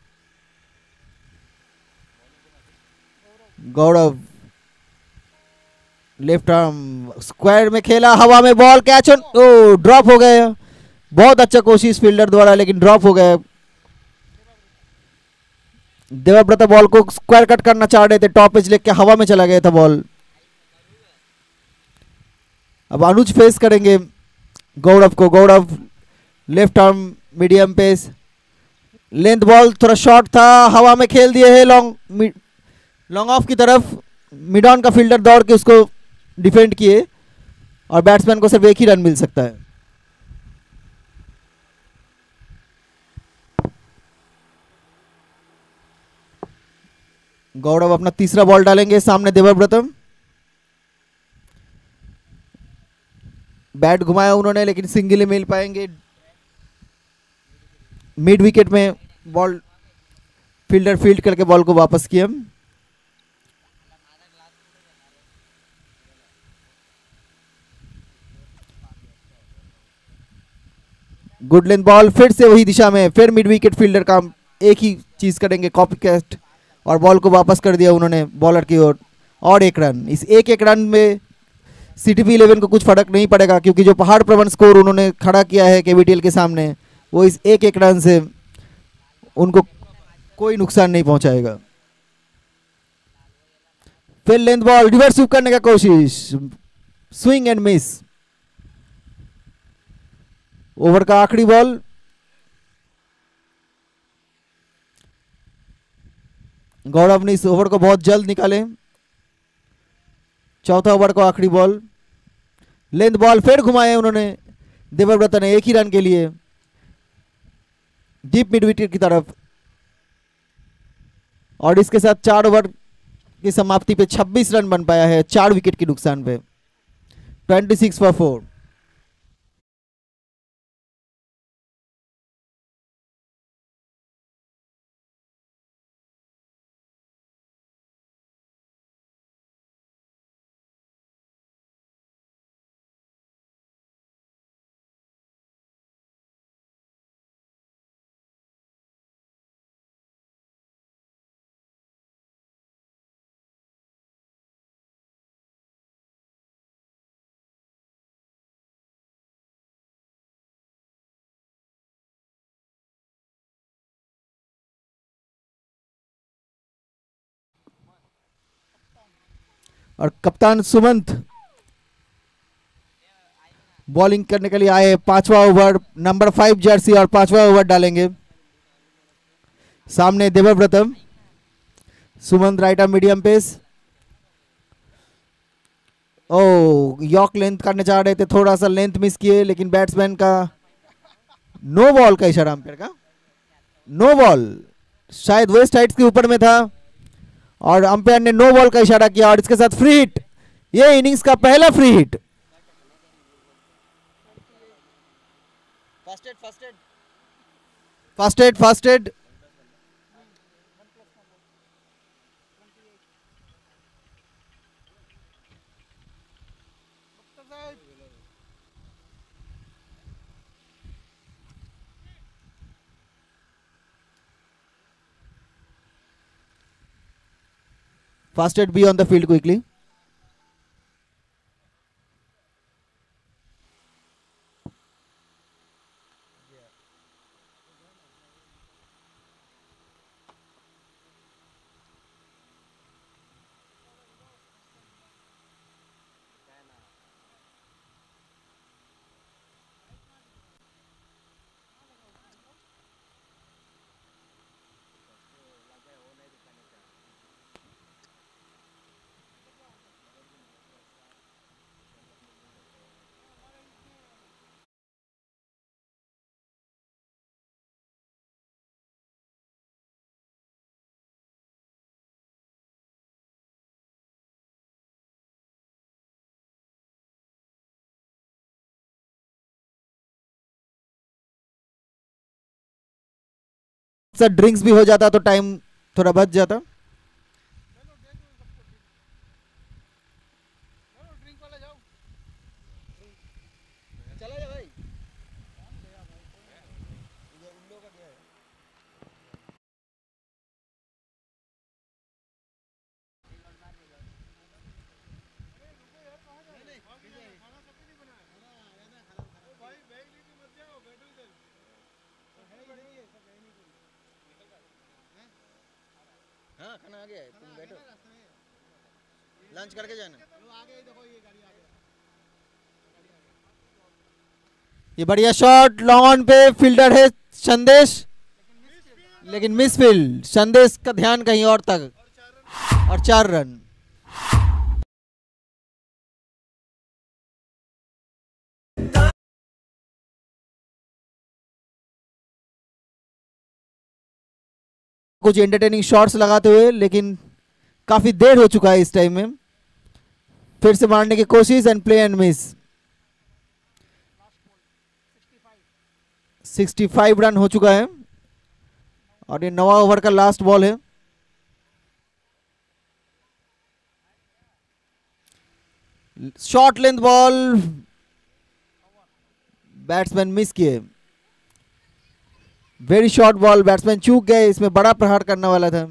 Gaurav left arm square में खेला, हवा में ball catch on, oh drop हो गया। बहुत अच्छा कोशिश फील्डर द्वारा लेकिन ड्रॉप हो गया। देवव्रत बॉल को स्क्वायर कट करना चाह रहे थे, टॉप एज लेके हवा में चला गया था बॉल। अब अनुज फेस करेंगे गौरव को। Gaurav left arm medium pace, length ball थोड़ा शॉर्ट था, हवा में खेल दिए है लॉन्ग ऑफ की तरफ। मिड ऑन का फील्डर दौड़ के उसको डिफेंड किए और बैट्समैन को सिर्फ एक ही रन मिल सकता है। गौरव अपना तीसरा बॉल डालेंगे। सामने देवव्रतम, बैट घुमाया उन्होंने लेकिन सिंगल ही मिल पाएंगे। मिड विकेट में बॉल फील्डर फील्ड करके बॉल को वापस किया। गुड लेंथ बॉल फिर से वही दिशा में, फिर मिड विकेट फील्डर का एक ही चीज करेंगे, कॉपी कैस्ट, और बॉल को वापस कर दिया उन्होंने बॉलर की ओर। और एक रन। इस एक रन में सीटीपी 11 को कुछ फर्क नहीं पड़ेगा क्योंकि जो पहाड़ प्रवण स्कोर उन्होंने खड़ा किया है केवीटीएल के सामने, वो इस एक रन से उनको कोई नुकसान नहीं पहुंचाएगा। फिर लेंथ बॉल रिवर्स स्वीप करने का कोशिश, स्विंग एंड मिस। ओवर का आखिरी बॉल। गौरव ने इस ओवर को बहुत जल्द निकाले। चौथा ओवर का आखिरी बॉल। लेंथ बॉल फिर घुमाए उन्होंने देवव्रत ने, एक ही रन के लिए डीप मिड विकेट की तरफ। और इसके साथ 4 ओवर की समाप्ति पे 26 रन बन पाया है 4 विकेट के नुकसान पे। 26 फॉर 4। और कप्तान सुमंत बॉलिंग करने के लिए आए। 5वां ओवर, नंबर 5 जर्सी और 5वां ओवर डालेंगे। सामने Devavratam, Sumant right arm medium pace. Oh, yorker length करने चाह रहे थे, थोड़ा सा लेंथ मिस किए, लेकिन बैट्समैन का नो बॉल का इशारा अंपायर का। नो बॉल शायद वेस्ट हाइट्स के ऊपर में था और अंपायर ने नो बॉल का इशारा किया और इसके साथ फ्री हिट। ये इनिंग्स का पहला free hit. Fast head. First aid be on the field quickly. Sir drinks भी हो जाता तो टाइम थोड़ा बच जाता। ड्रिंक वाला जाओ, चला जा भाई। भाई बैग लेके मत जाओ, बैठो इधर। हाँ, खाना आ गया है, तुम बैठो, लंच करके जाना। आगे देखो, ये गाड़ी आ गया। ये बढ़िया शॉट लॉन्ग ऑन पे, फील्डर है संदेश, लेकिन मिस फील्ड। संदेश का ध्यान कहीं और तक और 4 रन। कुछ एंटरटेनिंग शॉट्स लगाते हुए, लेकिन काफी देर हो चुका है इस टाइम में। फिर से मारने की कोशिश and play and miss. 65 run हो चुका है और ये 9वां ओवर का लास्ट बॉल है। Short length ball, batsman miss किए। वेरी शॉर्ट बॉल, बैट्समैन चूक गए, इसमें बड़ा प्रहार करने वाला था।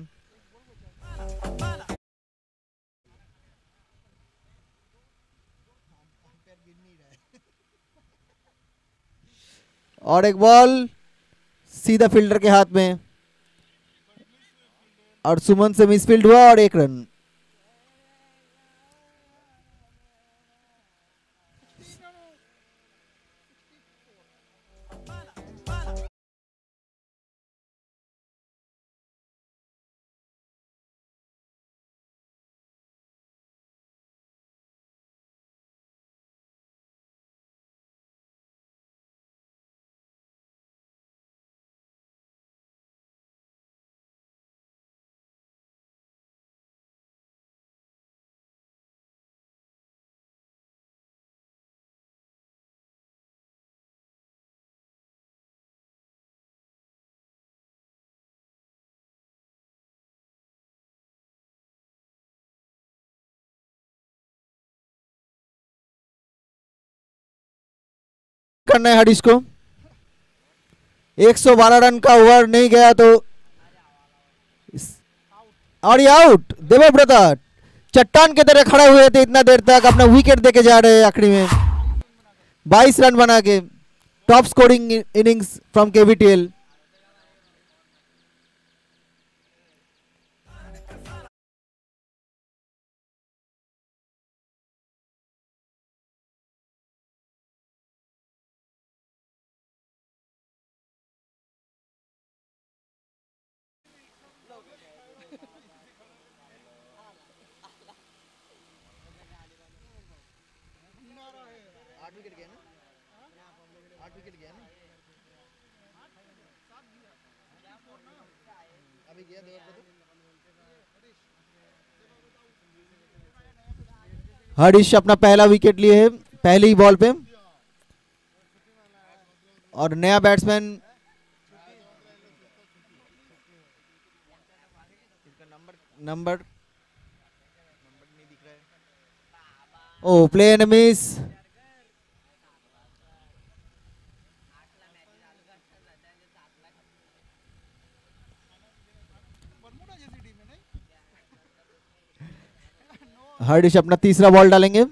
और एक बॉल सीधा फील्डर के हाथ में और सुमन से मिसफील्ड हुआ और 1 रन। करना है हरीश को। 112 रन का ओवर नहीं गया तो और ये आउट। देवव्रता चट्टान की तरह खड़े हुए थे इतना देर तक, अपना विकेट देके जा रहे हैं आखिरी में 22 रन बना के। Top scoring innings from KVTL. Harish अपना पहला विकेट लिए है पहली ही बॉल पे। और नया बैट्समैन नंबर ओ प्ले एंड मिस। हरीश अपना तीसरा बॉल डालेंगे।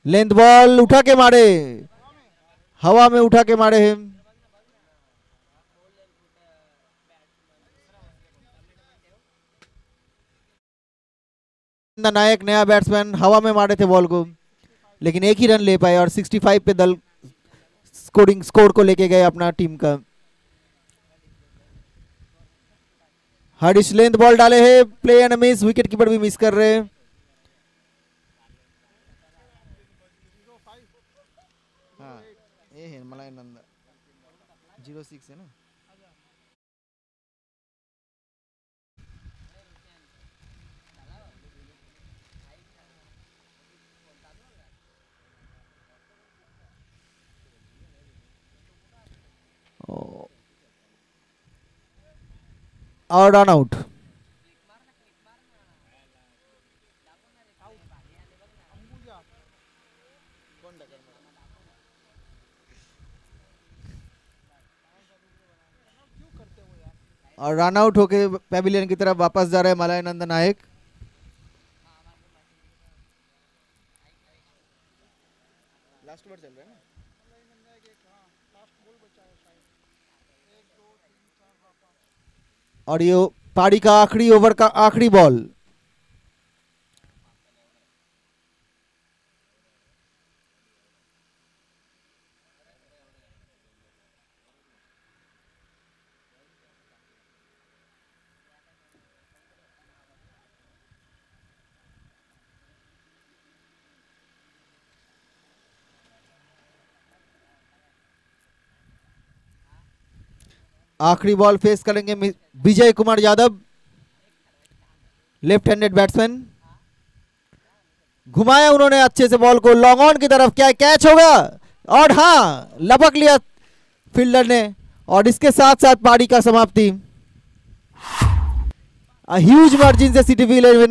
लेंथ बॉल उठा के मारे, हवा में उठा के मारे हैं। नायक नया बैट्समैन हवा में मारे थे बॉल को, लेकिन एक ही रन ले पाए और 65 पे दल स्कोर को लेके गए अपना टीम का। हरीश लेंथ बॉल डाले हैं, play and miss, wicket keeper भी मिस कर रहे हैं। हाँ, ये है मलाई नंदा 06 है ना। और रन आउट। और रन आउट होके पेविलियन की तरफ वापस जा रहे हैं मलयानंद नायक। लास्ट ओवर चल रहा है ना। और ये पारी का आखिरी ओवर का आखिरी बॉल। आखिरी बॉल फेस करेंगे Vijay Kumar Yadav, left handed batsman. घुमाया उन्होंने अच्छे से बॉल को लॉन्ग ऑन की तरफ, क्या कैच होगा? और हाँ, लपक लिया फील्डर ने और इसके साथ साथ पारी का समाप्ति। ह्यूज मार्जिन से सिटी 11 ने